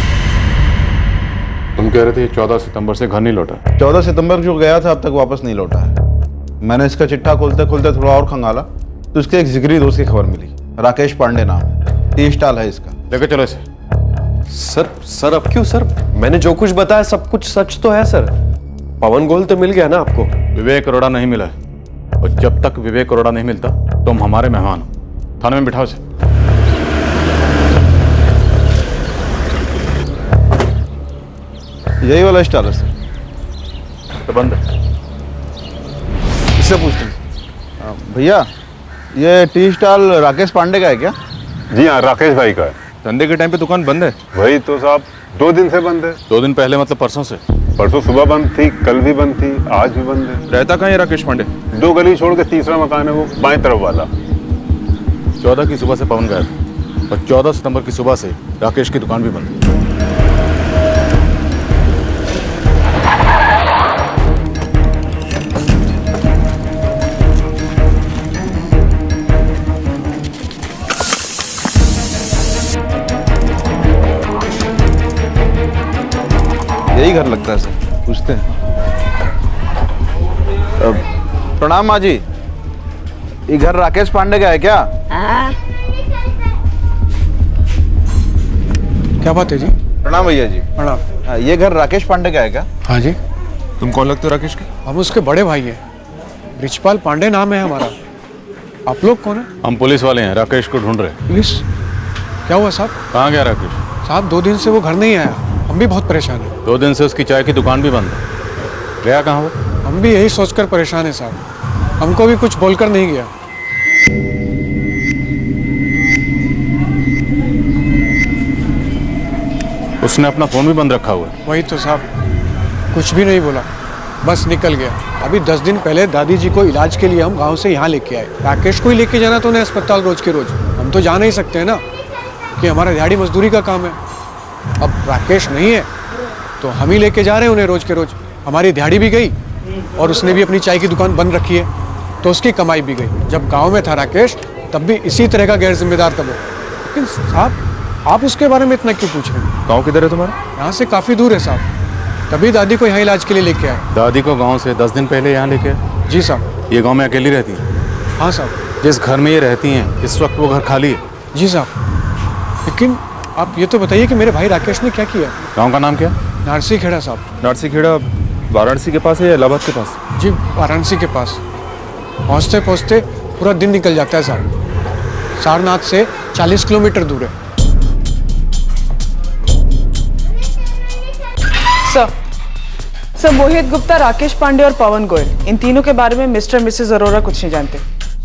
तुम कह रहे थे 14 सितंबर से घर नहीं लौटा? 14 सितंबर जो गया था अब तक वापस नहीं लौटा है। मैंने इसका चिट्ठा खोलते खोलते थोड़ा और खंगाला तो इसके एक जिगरी दोस्त की खबर मिली, राकेश पांडे नाम है, 30 स्टाल है इसका। लेके चलो इसे। सर अब क्यों सर? मैंने जो कुछ बताया सब कुछ सच तो है सर। पवन गोयल तो मिल गया ना आपको? विवेक अरोड़ा नहीं मिला है, और जब तक विवेक अरोड़ा नहीं मिलता तुम हमारे मेहमान हो। थाने में बिठाओ इसे। यही वाला स्टाल है सर? तो बंद है, इससे पूछते हैं। भैया ये टी स्टाल राकेश पांडे का है क्या? जी हाँ, राकेश भाई का है। धंधे के टाइम पे दुकान बंद है? वही तो साहब, 2 दिन से बंद है। 2 दिन पहले मतलब परसों से? परसों सुबह बंद थी, कल भी बंद थी, आज भी बंद है। रहता कहाँ है राकेश पांडे? 2 गली छोड़ के तीसरा मकान है वो, बाएं तरफ वाला। 14 की सुबह से पवन गया था, और 14 सितंबर की सुबह से राकेश की दुकान भी बंद है। यही घर लगता है सर, पूछते हैं। प्रणाम माँ जी, ये घर राकेश पांडे का है क्या? क्या बात है जी? प्रणाम भैया जी। प्रणाम। ये घर राकेश पांडे का है क्या? हाँ जी। तुम कौन लगते हो राकेश के? हम उसके बड़े भाई हैं, ब्रिजपाल पांडे नाम है हमारा। आप लोग कौन है? हम पुलिस वाले हैं, राकेश को ढूंढ रहे हैं। पुलिस? क्या हुआ साहब? कहाँ गया राकेश? साहब 2 दिन से वो घर नहीं आया, हम भी बहुत परेशान हैं। 2 दिन से उसकी चाय की दुकान भी बंद है। गया कहाँ वो? हम भी यही सोचकर परेशान हैं साहब, हमको भी कुछ बोलकर नहीं गया। उसने अपना फोन भी बंद रखा हुआ है। वही तो साहब, कुछ भी नहीं बोला, बस निकल गया। अभी 10 दिन पहले दादी जी को इलाज के लिए हम गांव से यहाँ लेके आए। राकेश को ही लेके जाना तो उन्हें अस्पताल रोज के रोज, हम तो जा नहीं सकते हैं ना, कि हमारा दिहाड़ी मजदूरी का काम है। अब राकेश नहीं है तो हम ही लेके जा रहे हैं उन्हें रोज के रोज। हमारी दिहाड़ी भी गई और उसने भी अपनी चाय की दुकान बंद रखी है, तो उसकी कमाई भी गई। जब गांव में था राकेश तब भी इसी तरह का गैर जिम्मेदार था वो। लेकिन साहब आप उसके बारे में इतना क्यों पूछ रहे हैं? गाँव किधर है तुम्हारा? यहाँ से काफ़ी दूर है साहब, तभी दादी को यहाँ इलाज के लिए लेके आए। दादी को गांव से 10 दिन पहले यहाँ लेके आए? जी साहब। ये गांव में अकेली रहती है? हाँ साहब। जिस घर में ये रहती हैं इस वक्त वो घर खाली है? जी साहब। लेकिन आप ये तो बताइए कि मेरे भाई राकेश ने क्या किया? गांव का नाम क्या? नारसी खेड़ा साहब। नारसी खेड़ा वाराणसी के पास है या इलाहाबाद के पास? जी वाराणसी के पास। पहुँचते पहुँचते पूरा दिन निकल जाता है साहब। सारनाथ से 40 किलोमीटर दूर है। सर मोहित गुप्ता, राकेश पांडे और पवन गोयल, इन तीनों के बारे में मिस्टर मिसेस अरोरा कुछ नहीं जानते,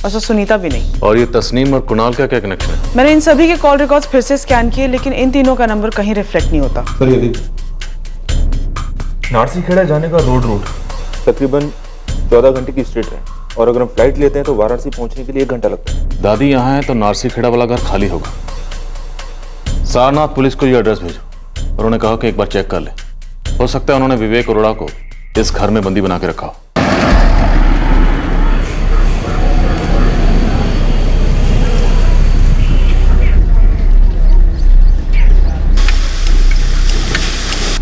और सर सुनीता भी नहीं। और ये तस्नीम और कुणाल का क्या कनेक्शन है? मैंने इन सभी के कॉल रिकॉर्ड्स फिर से स्कैन किए, लेकिन इन तीनों का नंबर कहीं रिफ्लेक्ट नहीं होता। सर ये नारसी खेड़ा जाने का रूट तकरीबन 14 घंटे की स्ट्रेट है, और अगर हम फ्लाइट लेते हैं तो वाराणसी पहुंचने के लिए 1 घंटा लगता है। दादी यहाँ है तो नारसी खेड़ा वाला घर खाली होगा। सारनाथ पुलिस को ये एड्रेस भेजो, और उन्हें कहो कि एक बार चेक कर ले, हो सकता है उन्होंने विवेक अरोड़ा को इस घर में बंदी बना के रखा हो।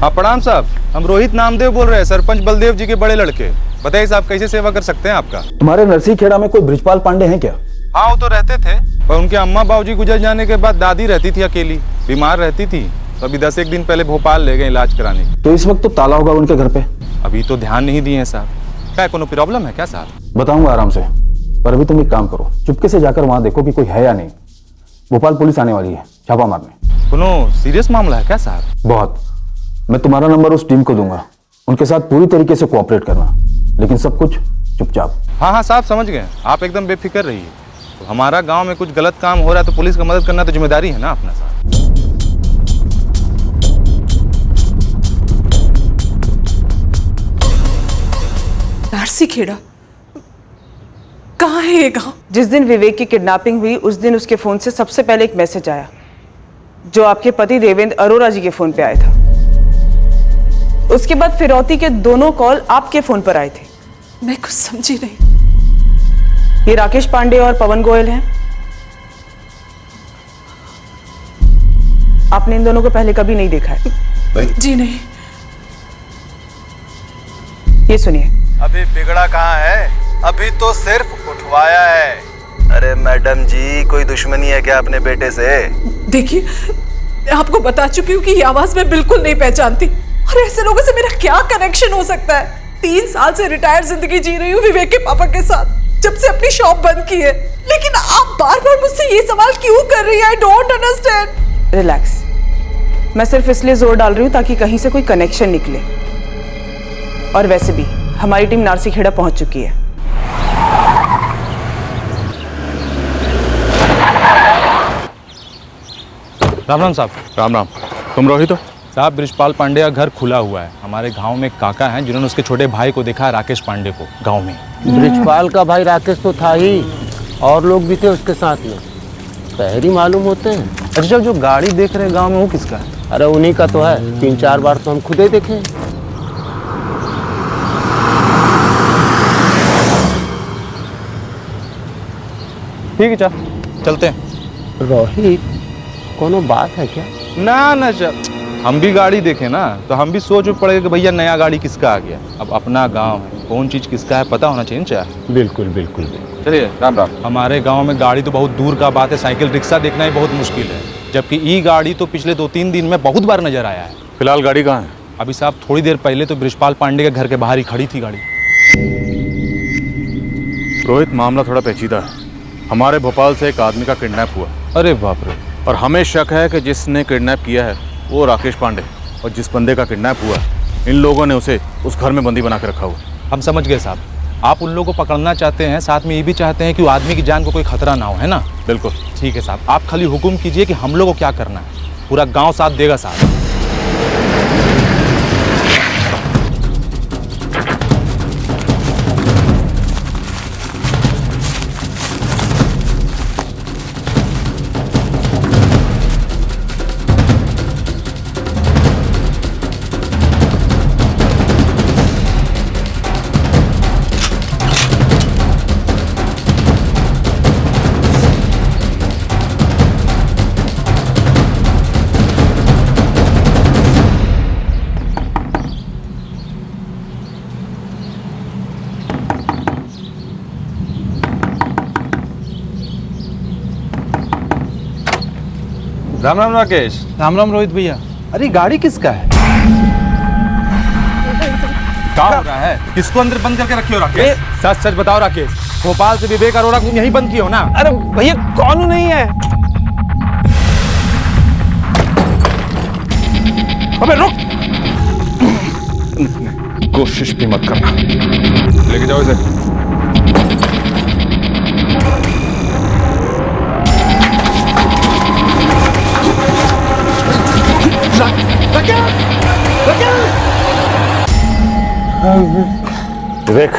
हाँ प्रणाम साहब, हम रोहित नामदेव बोल रहे हैं, सरपंच बलदेव जी के बड़े लड़के। बताइए साहब कैसे सेवा कर सकते हैं आपका? तुम्हारे नरसी खेड़ा में कोई ब्रिजपाल पांडे हैं क्या? हाँ वो तो रहते थे, पर उनके अम्मा बाबूजी गुजर जाने के बाद दादी रहती थी अकेली, बीमार रहती थी, तो अभी 10 एक दिन पहले भोपाल ले गए इलाज कराने। तो इस वक्त तो ताला होगा उनके घर पे? अभी तो ध्यान नहीं दिए हैं साहब। क्या कोनो प्रॉब्लम है क्या साहब? बताऊंगा आराम से, पर अभी तुम एक काम करो, चुपके से जाकर वहां देखो कि कोई है या नहीं। भोपाल पुलिस आने वाली है छापा मारने। कोनो सीरियस मामला है क्या साहब? बहुत। मैं तुम्हारा नंबर उस टीम को दूंगा, उनके साथ पूरी तरीके से कोऑपरेट करना, लेकिन सब कुछ चुपचाप। हाँ हाँ साहब समझ गए, आप एकदम बेफिक्र रहिए। तो हमारा गांव में कुछ गलत काम हो रहा है तो पुलिस का मदद करना तो जिम्मेदारी है ना अपना साहब। नारसी खेड़ा कहाँ है ये गांव? जिस दिन विवेक की किडनैपिंग हुई उस दिन उसके फोन से सबसे पहले एक मैसेज आया जो आपके पति देवेंद्र अरोरा जी के फोन पे आया था। उसके बाद फिरौती के दोनों कॉल आपके फोन पर आए थे। मैं कुछ समझी नहीं। ये राकेश पांडे और पवन गोयल हैं। आपने इन दोनों को पहले कभी नहीं देखा है? जी नहीं। ये सुनिए। अभी बिगड़ा कहाँ है? अभी तो सिर्फ उठवाया है। अरे मैडम जी, कोई दुश्मनी है क्या अपने बेटे से? देखिए, मैं आपको बता चुकी हूँ कि ये आवाज मैं बिल्कुल नहीं पहचानती और ऐसे लोगों से मेरा क्या कनेक्शन हो सकता है? 3 साल से रिटायर्ड जिंदगी जी रही हूँ विवेक के पापा के साथ, जब से अपनी शॉप बंद की है। लेकिन आप बार बार मुझसे ये सवाल क्यों कर रही हैं? I don't understand. रिलैक्स, मैं सिर्फ इसलिए जोर डाल रही हूँ ताकि कहीं से कोई कनेक्शन निकले। और वैसे भी हमारी टीम नारसी खेड़ा पहुंच चुकी है। राम राम साहब। राम राम। तुम रोहित हो? साहब, बृजपाल पांडे का घर खुला हुआ है। हमारे गांव में एक काका हैं जिन्होंने उसके छोटे भाई को देखा है, राकेश पांडे को, गांव में। बृजपाल का भाई राकेश तो था ही, और लोग भी थे उसके साथ में। शहरी मालूम होते हैं। अच्छा, जो गाड़ी देख रहे हैं गांव में वो किसका है? अरे उन्हीं का तो है। 3-4 बार तो हम खुद ही देखे। ठीक है, चलते हैं। रोहित, कोनो बात है क्या? ना चल, हम भी गाड़ी देखे ना तो हम भी सोच पड़ेगा कि भैया नया गाड़ी किसका आ गया। अब अपना गांव है, कौन चीज किसका है पता होना चाहिए। चाहे बिल्कुल बिल्कुल। चलिए, राम राम। हमारे गांव में गाड़ी तो बहुत दूर का बात है, साइकिल रिक्शा देखना ही बहुत मुश्किल है, जबकि ई गाड़ी तो पिछले 2-3 दिन में बहुत बार नजर आया है। फिलहाल गाड़ी कहाँ है? अभी साहब थोड़ी देर पहले तो बृजपाल पांडे के घर के बाहर ही खड़ी थी गाड़ी। रोहित, मामला थोड़ा पेचीदा है। हमारे भोपाल से एक आदमी का किडनैप हुआ। अरे बाप रे। और हमें शक है कि जिसने किडनैप किया है वो राकेश पांडे, और जिस बंदे का किडनैप हुआ इन लोगों ने उसे उस घर में बंदी बना के रखा हुआ। हम समझ गए साहब, आप उन लोगों को पकड़ना चाहते हैं, साथ में ये भी चाहते हैं कि वो आदमी की जान को कोई खतरा ना हो, है ना? बिल्कुल। ठीक है साहब, आप खाली हुक्म कीजिए कि हम लोग को क्या करना है। पूरा गांव साथ देगा साहब। राम राम राकेश। राम राम रोहित भैया। अरे गाड़ी किसका है? क्या हो रहा है? किसको अंदर बंद करके रखे हो राकेश? सच सच बताओ राकेश, भोपाल से विवेक अरोड़ा को यहीं बंद किया हो ना? अरे भैया, कौन नहीं है? अबे रुक, कोशिश भी मत करना। लेके जाओ इसे। विवेक,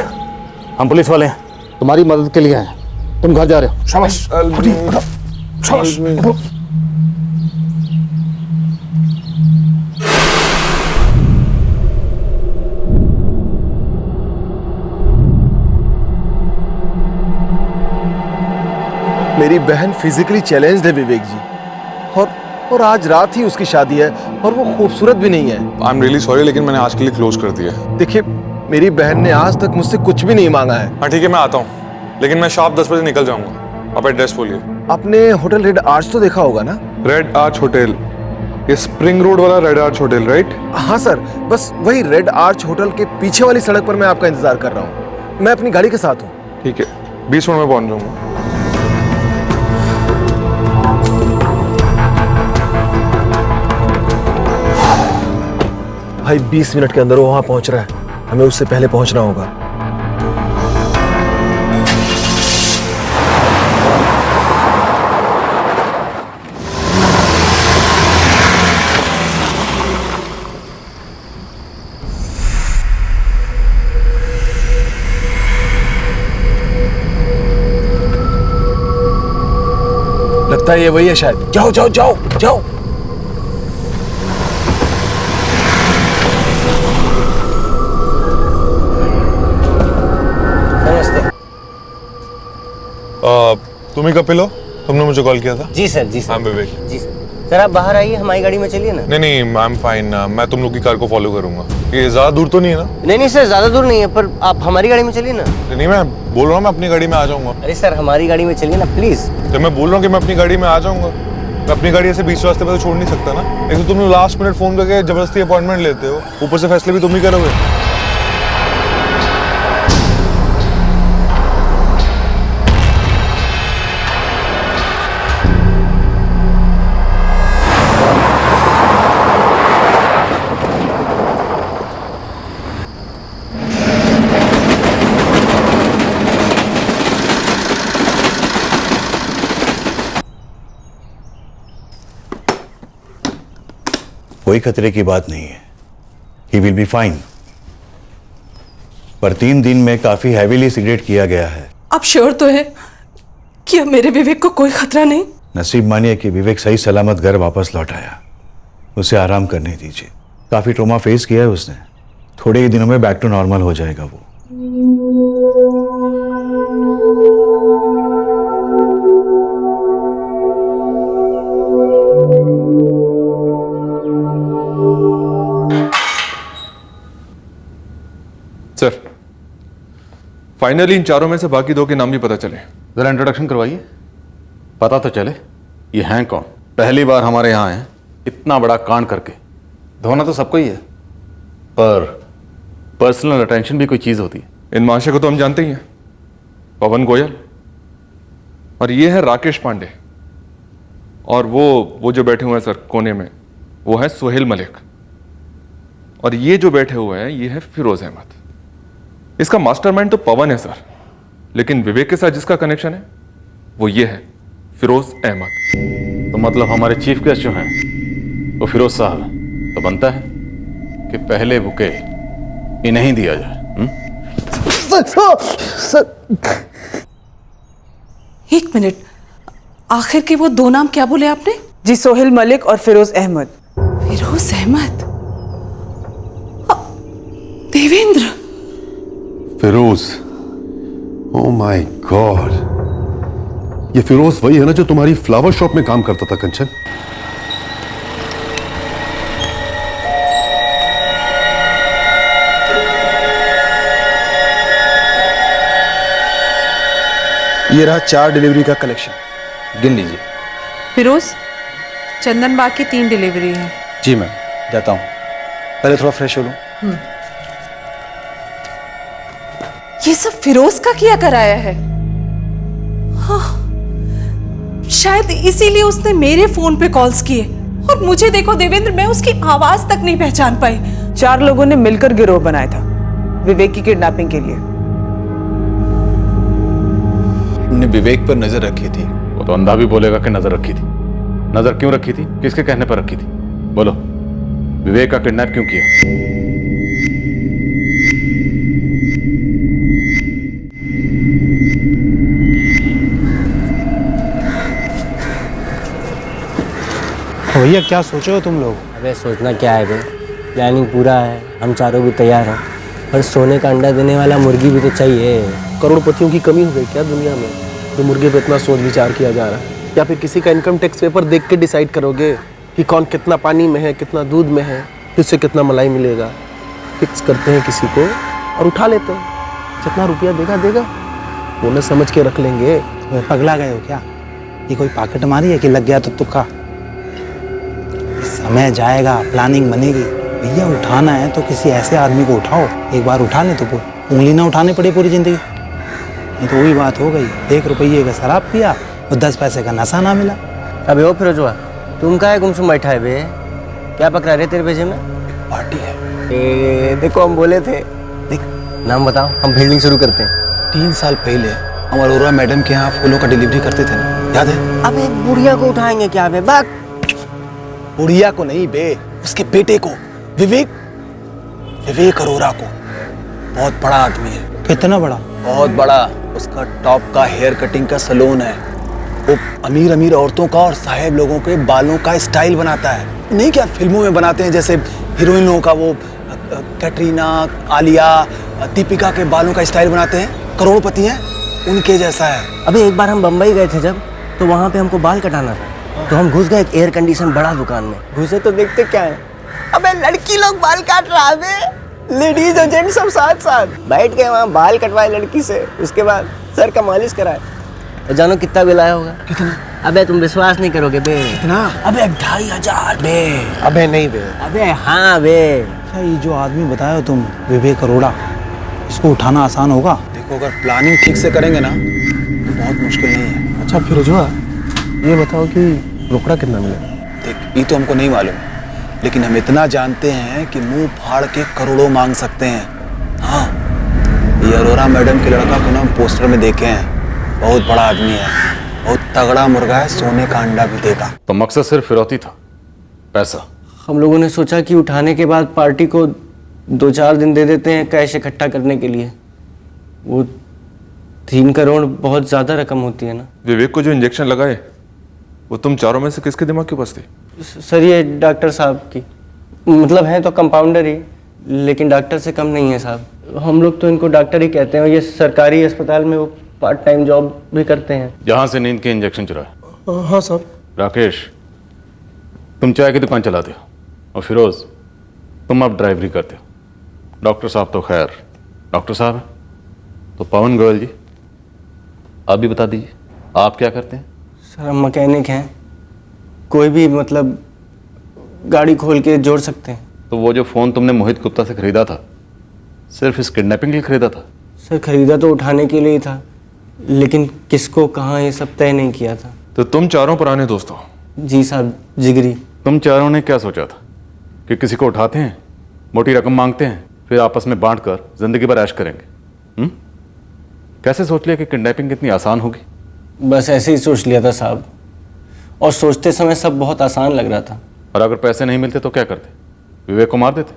हम पुलिस वाले हैं, तुम्हारी मदद के लिए हैं। तुम घर जा रहे हो। शाबाश। शाबाश। मेरी बहन फिजिकली चैलेंज्ड है विवेक जी, और आज रात ही उसकी शादी है, और वो खूबसूरत भी नहीं है। आई एम रियली सॉरी, लेकिन मैंने आज के लिए क्लोज कर दिया है। देखिए, मेरी बहन ने आज तक मुझसे कुछ भी नहीं मांगा है। हाँ ठीक है, मैं आता हूँ, लेकिन मैं शार्प 10 बजे निकल जाऊंगा। आप एड्रेस बोलिए। आपने होटल रेड आर्च तो देखा होगा ना? रेड आर्च होटल, ये स्प्रिंग रोड वाला रेड आर्च होटल, राइट? हाँ सर, बस वही रेड आर्च होटल के पीछे वाली सड़क पर मैं आपका इंतजार कर रहा हूँ। मैं अपनी गाड़ी के साथ हूँ। ठीक है, 20 मिनट में पहुंच जाऊंगा। भाई 20 मिनट के अंदर वो वहां पहुंच रहा है, हमें उससे पहले पहुंचना होगा। लगता है ये वही है शायद। जाओ जाओ जाओ जाओ। तुम ही कपिल हो? तुमने मुझे कॉल किया था? जी सर, जी सर। हाँ विवेक। जी सर, आप बाहर आइए, हमारी गाड़ी में चलिए ना। नहीं आई एम फाइन, मैं तुम लोग की कार को फॉलो करूंगा। ये ज्यादा दूर तो नहीं है ना? नहीं सर, ज्यादा दूर नहीं है, पर आप हमारी गाड़ी में चलिए ना। नहीं मैं बोल रहा हूँ मैं अपनी गाड़ी में आ जाऊंगा। अरे सर, हमारी गाड़ी में चलिए ना प्लीज। तो मैं बोल रहा हूँ कि मैं अपनी गाड़ी में आ जाऊंगा। मैं अपनी गाड़ी ऐसे बीच रास्ते पे तो छोड़ नहीं सकता ना। एक तो तुम लास्ट मिनट फोन करके जबरदस्ती अपॉइंटमेंट लेते हो, ऊपर से फैसले भी तुम ही करोगे। कोई खतरे की बात नहीं है, ही विल बी फाइन। पर 3 दिन में काफी हैवीली सिगरेट किया गया है। आप श्योर तो है कि अब मेरे विवेक को कोई खतरा नहीं? नसीब मानिए कि विवेक सही सलामत घर वापस लौट आया। उसे आराम करने दीजिए, काफी ट्रॉमा फेस किया है उसने। थोड़े ही दिनों में बैक टू नॉर्मल हो जाएगा वो। सर, फाइनली इन चारों में से बाकी 2 के नाम भी पता चले। जरा इंट्रोडक्शन करवाइए, पता तो चले ये हैं कौन। पहली बार हमारे यहाँ हैं, इतना बड़ा कांड करके। धोना तो सबको ही है, पर पर्सनल अटेंशन भी कोई चीज होती है। इन महाशय को तो हम जानते ही हैं, पवन गोयल। और ये है राकेश पांडे। और वो जो बैठे हुए हैं सर कोने में, वो है सोहेल मलिक। और ये जो बैठे हुए हैं, ये है फिरोज अहमद। इसका मास्टरमाइंड तो पवन है सर, लेकिन विवेक के साथ जिसका कनेक्शन है वो ये है फिरोज अहमद। तो मतलब हमारे चीफ गेस्ट जो हैं वो फिरोज साहब, तो बनता है कि पहले बुके इन्हें दिया जाए। एक मिनट, आखिर के वो 2 नाम क्या बोले आपने? जी, सोहेल मलिक और Firoz Ahmed. Firoz Ahmed? Devendra? Firoz, oh my God, ये फिरोज वही है ना जो तुम्हारी फ्लावर शॉप में काम करता था कंचन? ये रहा 4 डिलीवरी का कलेक्शन, गिन लीजिए। फिरोज, चंदन बाग की 3 डिलीवरी है। जी मैम, जाता हूँ, पहले थोड़ा फ्रेश हो लूँ। ये सब फिरोज का किया कराया है। हाँ, शायद इसीलिए उसने मेरे फोन पे कॉल्स किए। और मुझे देखो देवेंद्र, मैं उसकी आवाज तक नहीं पहचान पाई। 4 लोगों ने मिलकर गिरोह बनाया था विवेक की किडनैपिंग के लिए। हमने विवेक पर नजर रखी थी। वो तो अंधा भी बोलेगा कि नजर रखी थी। नजर क्यों रखी थी? किसके कहने पर रखी थी? बोलो, विवेक का किडनैप क्यों किया? भैया क्या सोचे हो तुम लोग? अबे सोचना क्या है बे, प्लानिंग पूरा है, हम चारों भी तैयार हैं। पर सोने का अंडा देने वाला मुर्गी भी तो चाहिए। करोड़पतियों की कमी हो गई क्या दुनिया में, जो मुर्गे पे इतना सोच विचार किया जा रहा है? या फिर किसी का इनकम टैक्स पेपर देख के डिसाइड करोगे कि कौन कितना पानी में है, कितना दूध में है, किससे कितना मलाई मिलेगा? फिक्स करते हैं किसी को और उठा लेते हैं, जितना रुपया देगा देगा, बोनस समझ के रख लेंगे। पगला गए हो क्या? ये कोई पॉकेट मारी है कि लग गया तो तुक्का? समय जाएगा, प्लानिंग बनेगी। भैया उठाना है तो किसी ऐसे आदमी को उठाओ, एक बार उठा ले तो उंगली ना उठाने पड़े पूरी जिंदगी। नहीं तो वही बात हो गई, 1 रुपये का शराब पिया और 10 पैसे का नशा ना मिला। अबे ओ फिरोजवा, तुम काहे गुमसुम बैठा है बे? क्या पकड़ा रहे तेरे भेजे में? पार्टी है। देखो हम बोले थे। देख, नाम बताओ, हम फील्डिंग शुरू करते हैं। 3 साल पहले हम अरोरा मैडम के यहाँ फूलों का डिलीवरी करते थे ना, याद है? अबे बुढ़िया को उठाएंगे क्या बे? बात बुढ़िया को नहीं बे, उसके बेटे को, विवेक अरोरा को। बहुत बड़ा आदमी है। कितना बड़ा? बहुत बड़ा। उसका टॉप का हेयर कटिंग का सैलून है। वो अमीर अमीर औरतों का और साहेब लोगों के बालों का स्टाइल बनाता है। नहीं क्या फिल्मों में बनाते हैं, जैसे हीरोइनों का वो कैटरीना, आलिया, दीपिका के बालों का स्टाइल बनाते हैं, करोड़पति हैं, उनके जैसा है। अबे एक बार हम बम्बई गए थे जब, तो वहाँ पे हमको बाल कटाना था, तो हम घुस गए एक एयर कंडीशन बड़ा दुकान में। घुसे तो देखते क्या है, अबे लड़की लोग बाल काट रहा है, लेडीज और जेंट्स सब साथ साथ बैठ गए वहाँ, बाल कटवाए लड़की से, उसके बाद सर का मालिश कराए। और जानो कितना बिल आया होगा? कितना? अबे तुम विश्वास नहीं करोगे बे। कितना? अबे 2500 बे। अबे नहीं बे। अबे हाँ बे। अच्छा ये जो आदमी बताया तुम, विवेक अरोड़ा, इसको उठाना आसान होगा? देखो अगर प्लानिंग ठीक से करेंगे ना तो बहुत मुश्किल नहीं है। अच्छा फिरोजवा, ये बताओ कि रोकड़ा कितना मिला? देख ये तो हमको नहीं मालूम, लेकिन हम इतना जानते हैं कि मुंह फाड़ के करोड़ों मांग सकते हैं। हाँ, ये अरोड़ा मैडम के लड़का को ना हम पोस्टर में देखे हैं, बहुत बड़ा आदमी है, बहुत तगड़ा मुर्गा है, सोने का अंडा भी देगा। तो मकसद सिर्फ फिरौती था, पैसा? हम लोगों ने सोचा कि उठाने के बाद पार्टी को 2-4 दिन दे देते हैं कैश इकट्ठा करने के लिए। वो 3 करोड़ बहुत ज्यादा रकम होती है ना। विवेक को जो इंजेक्शन लगाए वो तुम चारों में से किसके दिमाग के पास थी? सर ये डॉक्टर साहब की, मतलब है तो कंपाउंडर ही, लेकिन डॉक्टर से कम नहीं है साहब। हम लोग तो इनको डॉक्टर ही कहते हैं, ये सरकारी अस्पताल में वो पार्ट टाइम जॉब भी करते हैं। जहां से नींद के इंजेक्शन चुराए? हाँ साहब। राकेश, तुम चाय की दुकान चलाते हो, और फिरोज तुम अब ड्राइवरी करते हो। डॉक्टर साहब तो खैर डॉक्टर साहब है। तो पवन गोयल जी, आप भी बता दीजिए, आप क्या करते हैं? सर हम मैकेनिक हैं, कोई भी मतलब गाड़ी खोल के जोड़ सकते हैं। तो वो जो फ़ोन तुमने मोहित गुप्ता से खरीदा था, सिर्फ इस किडनैपिंग के लिए खरीदा था? सर खरीदा तो उठाने के लिए ही था, लेकिन किसको कहाँ ये सब तय नहीं किया था। तो तुम चारों पुराने दोस्त हो? जी साहब, जिगरी। तुम चारों ने क्या सोचा था कि किसी को उठाते हैं, मोटी रकम मांगते हैं, फिर आपस में बांटकर जिंदगी भर ऐश करेंगे? कैसे सोच लिया कि किडनैपिंग इतनी आसान होगी? बस ऐसे ही सोच लिया था साहब, और सोचते समय सब बहुत आसान लग रहा था। और अगर पैसे नहीं मिलते तो क्या करते? विवेक को मार देते?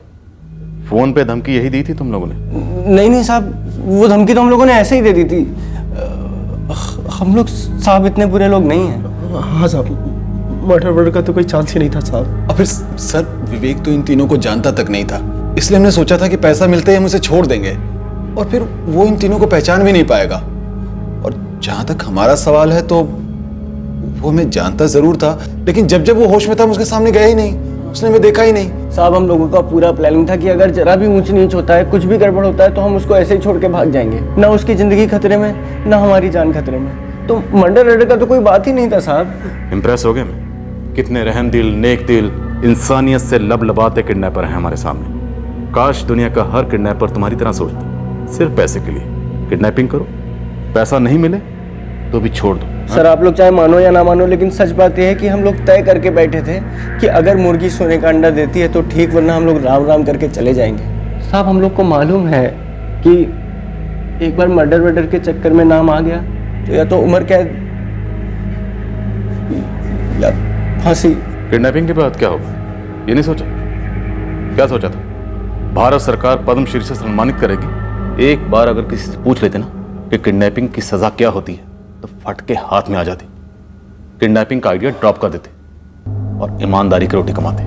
फोन पे धमकी यही दी थी तुम लोगों ने? नहीं साहब, वो धमकी तो हम लोगों ने ऐसे ही दे दी थी। हम लोग साहब इतने बुरे लोग नहीं हैं। हाँ साहब, मर्डर का तो कोई चांस ही नहीं था साहब। और फिर सर विवेक तो इन तीनों को जानता तक नहीं था, इसलिए हमने सोचा था कि पैसा मिलते ही हम उसे छोड़ देंगे, और फिर वो इन तीनों को पहचान भी नहीं पाएगा। और जहां तक हमारा सवाल है तो वो हमें जानता जरूर था, लेकिन जब जब वो होश में था हम उसके सामने गए ही नहीं, उसने हमें देखा ही नहीं। साहब हम लोगों का पूरा प्लानिंग था कि अगर जरा भी ऊंच नीच होता है, कुछ भी गड़बड़ होता है, तो हम उसको ऐसे ही छोड़ के भाग जाएंगे, ना उसकी जिंदगी खतरे में, ना हमारी जान खतरे में। तो मर्डर का तो कोई बात ही नहीं था साहब। इंप्रेस हो गए मैं? कितने रहम दिल, नेक दिल, इंसानियत से लबलबाते किडनैपर हैं हमारे सामने। काश दुनिया का हर किडनैपर तुम्हारी तरह सोचता। सिर्फ पैसे के लिए किडनैपिंग करो, पैसा नहीं मिले तो भी छोड़ दो। सर आप लोग चाहे मानो या ना मानो, लेकिन सच बात यह है कि हम लोग तय करके बैठे थे कि अगर मुर्गी सोने का अंडा देती है तो ठीक, वरना हम लोग राम राम करके चले जाएंगे। साहब हम लोग को मालूम है कि एक बार मर्डर के चक्कर में नाम आ गया तो या तो उम्र कैद या फांसी। किडनैपिंग के बाद क्या होगा ये नहीं सोचा? क्या सोचा था? भारत सरकार पद्मश्री से सम्मानित करेगी। एक बार अगर किसी से पूछ लेते ना कि किडनैपिंग की सजा क्या होती है तो फट के हाथ में आ जाती। किडनैपिंग का आइडिया ड्रॉप कर देते और ईमानदारी की रोटी कमाते।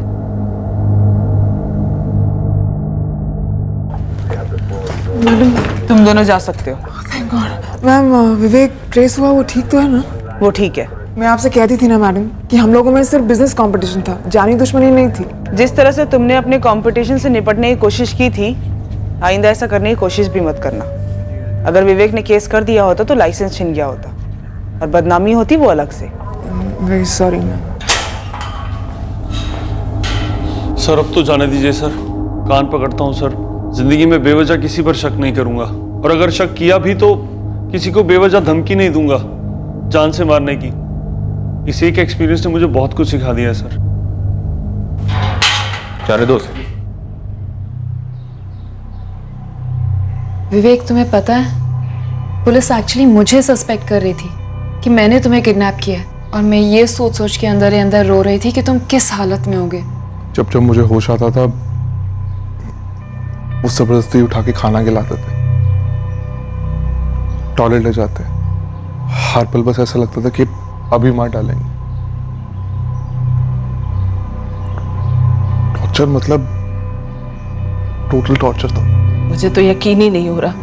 मैडम तुम दोनों जा सकते हो। Thank God. मैम विवेक ट्रेस हुआ, वो ठीक तो है ना? वो ठीक है। मैं आपसे कहती थी ना मैडम कि हम लोगों में सिर्फ बिजनेस कंपटीशन था, जानी दुश्मनी नहीं थी। जिस तरह से तुमने अपने कंपटीशन से निपटने की कोशिश की थी, आइंदा ऐसा करने की कोशिश भी मत करना। अगर विवेक ने केस कर दिया होता तो लाइसेंस छिन गया होता, और बदनामी होती वो अलग से। Very sorry ma'am. सर अब तो जाने दीजिए सर, कान पकड़ता हूँ सर। जिंदगी में बेवजह किसी पर शक नहीं करूंगा, और अगर शक किया भी तो किसी को बेवजह धमकी नहीं दूंगा जान से मारने की। इस एक एक्सपीरियंस ने मुझे बहुत कुछ सिखा दिया है सर। चारे दोस्त, विवेक तुम्हें पता है पुलिस एक्चुअली मुझे सस्पेक्ट कर रही थी कि मैंने तुम्हें किडनैप किया है, और मैं ये सोच सोच के अंदर ही अंदर रो रही थी कि तुम किस हालत में होगे। जब जब मुझे होश आता था वो जबरदस्ती उठा के खाना खिलाते थे, टॉयलेट ले जाते, हर पल बस ऐसा लगता था कि अभी मार डालेंगे। टॉर्चर मतलब टोटल टॉर्चर था। मुझे तो यकीन ही नहीं हो रहा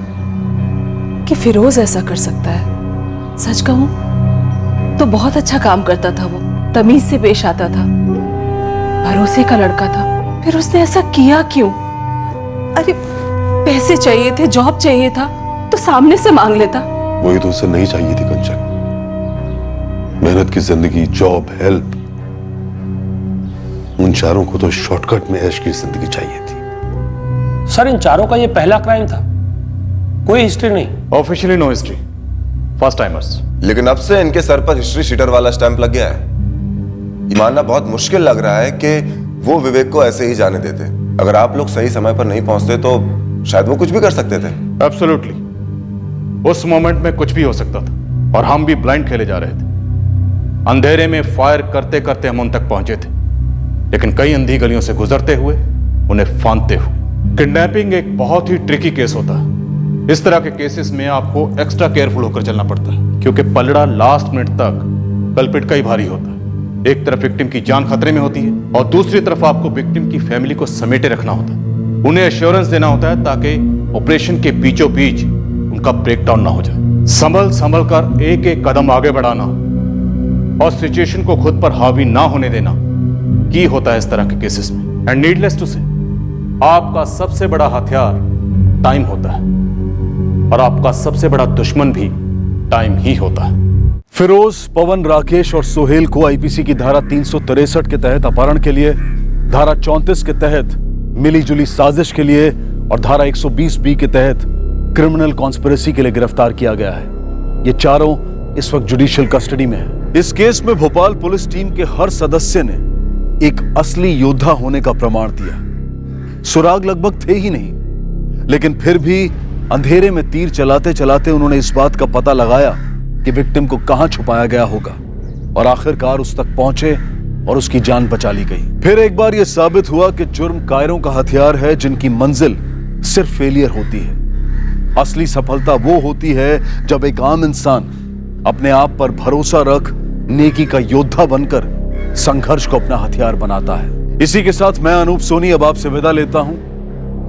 कि फिरोज ऐसा कर सकता है। सच कहूं तो बहुत अच्छा काम करता था वो, तमीज से पेश आता था, भरोसे का लड़का था। फिर उसने ऐसा किया क्यों? अरे पैसे चाहिए थे, जॉब चाहिए था तो सामने से मांग लेता। वही तो उसे नहीं चाहिए थी कंचन। मेहनत की जिंदगी, जॉब, हेल्प। उन चारों को तो शॉर्टकट में ऐश की जिंदगी चाहिए थी। सर इन चारों का ये पहला क्राइम था, कोई हिस्ट्री नहीं। Officially no history, first timers. लेकिन अब से इनके सर पर हिस्ट्री शीटर वाला स्टैंप लग गया है। ये मानना बहुत मुश्किल लग रहा है कि वो विवेक को ऐसे ही जाने देते। अगर आप लोग सही समय पर नहीं पहुंचते तो शायद वो कुछ भी कर सकते थे। एब्सोल्युटली, उस मोमेंट में कुछ भी हो सकता था और हम भी ब्लाइंड खेले जा रहे थे। अंधेरे में फायर करते करते हम उन तक पहुंचे थे, लेकिन कई अंधी गलियों से गुजरते हुए, उन्हें फांदते हुए। किडनैपिंग एक बहुत ही ट्रिकी केस होता है। इस तरह के केसेस में आपको एक्स्ट्रा केयरफुल होकर चलना पड़ता है, क्योंकि पलड़ा लास्ट मिनट तक कल्पिट का ही भारी होता है। एक तरफ विक्टिम की जान खतरे में होती है और दूसरी तरफ आपको विक्टिम की फैमिली को समेटे रखना होता है। उन्हें एश्योरेंस देना होता है ताकि ऑपरेशन के बीचों बीच उनका ब्रेकडाउन ना हो जाए। संभल संभल कर एक एक कदम आगे बढ़ाना और सिचुएशन को खुद पर हावी ना होने देना की होता है इस तरह के केसेस में। एंड नीडलेस टू से, आपका सबसे बड़ा हथियार टाइम होता है और आपका सबसे बड़ा दुश्मन भी टाइम ही होता है। फिरोज, पवन, राकेश और सोहेल को आईपीसी की धारा 363 के तहत अपहरण के लिए, धारा 34 के तहत मिली जुली साजिश के लिए और धारा 120B के तहत क्रिमिनल कॉन्स्पिरेसी के लिए गिरफ्तार किया गया है। ये चारों इस वक्त जुडिशियल कस्टडी में है। इस केस में भोपाल पुलिस टीम के हर सदस्य ने एक असली योद्धा होने का प्रमाण दिया। सुराग लगभग थे ही नहीं, लेकिन फिर भी अंधेरे में तीर चलाते चलाते उन्होंने इस बात का पता लगाया कि विक्टिम को कहां छुपाया गया होगा और आखिरकार उस तक पहुंचे और उसकी जान बचा ली गई। फिर एक बार यह साबित हुआ कि जुर्म कायरों का हथियार है जिनकी मंजिल सिर्फ फेलियर होती है। असली सफलता वो होती है जब एक आम इंसान अपने आप पर भरोसा रख नेकी का योद्धा बनकर संघर्ष को अपना हथियार बनाता है। इसी के साथ मैं अनूप सोनी अब आपसे विदा लेता हूं।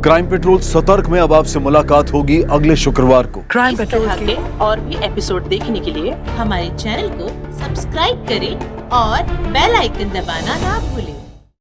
क्राइम पेट्रोल सतर्क में अब आपसे मुलाकात होगी अगले शुक्रवार को। क्राइम पेट्रोल के और भी एपिसोड देखने के लिए हमारे चैनल को सब्सक्राइब करें और बेल आइकन दबाना ना भूलें।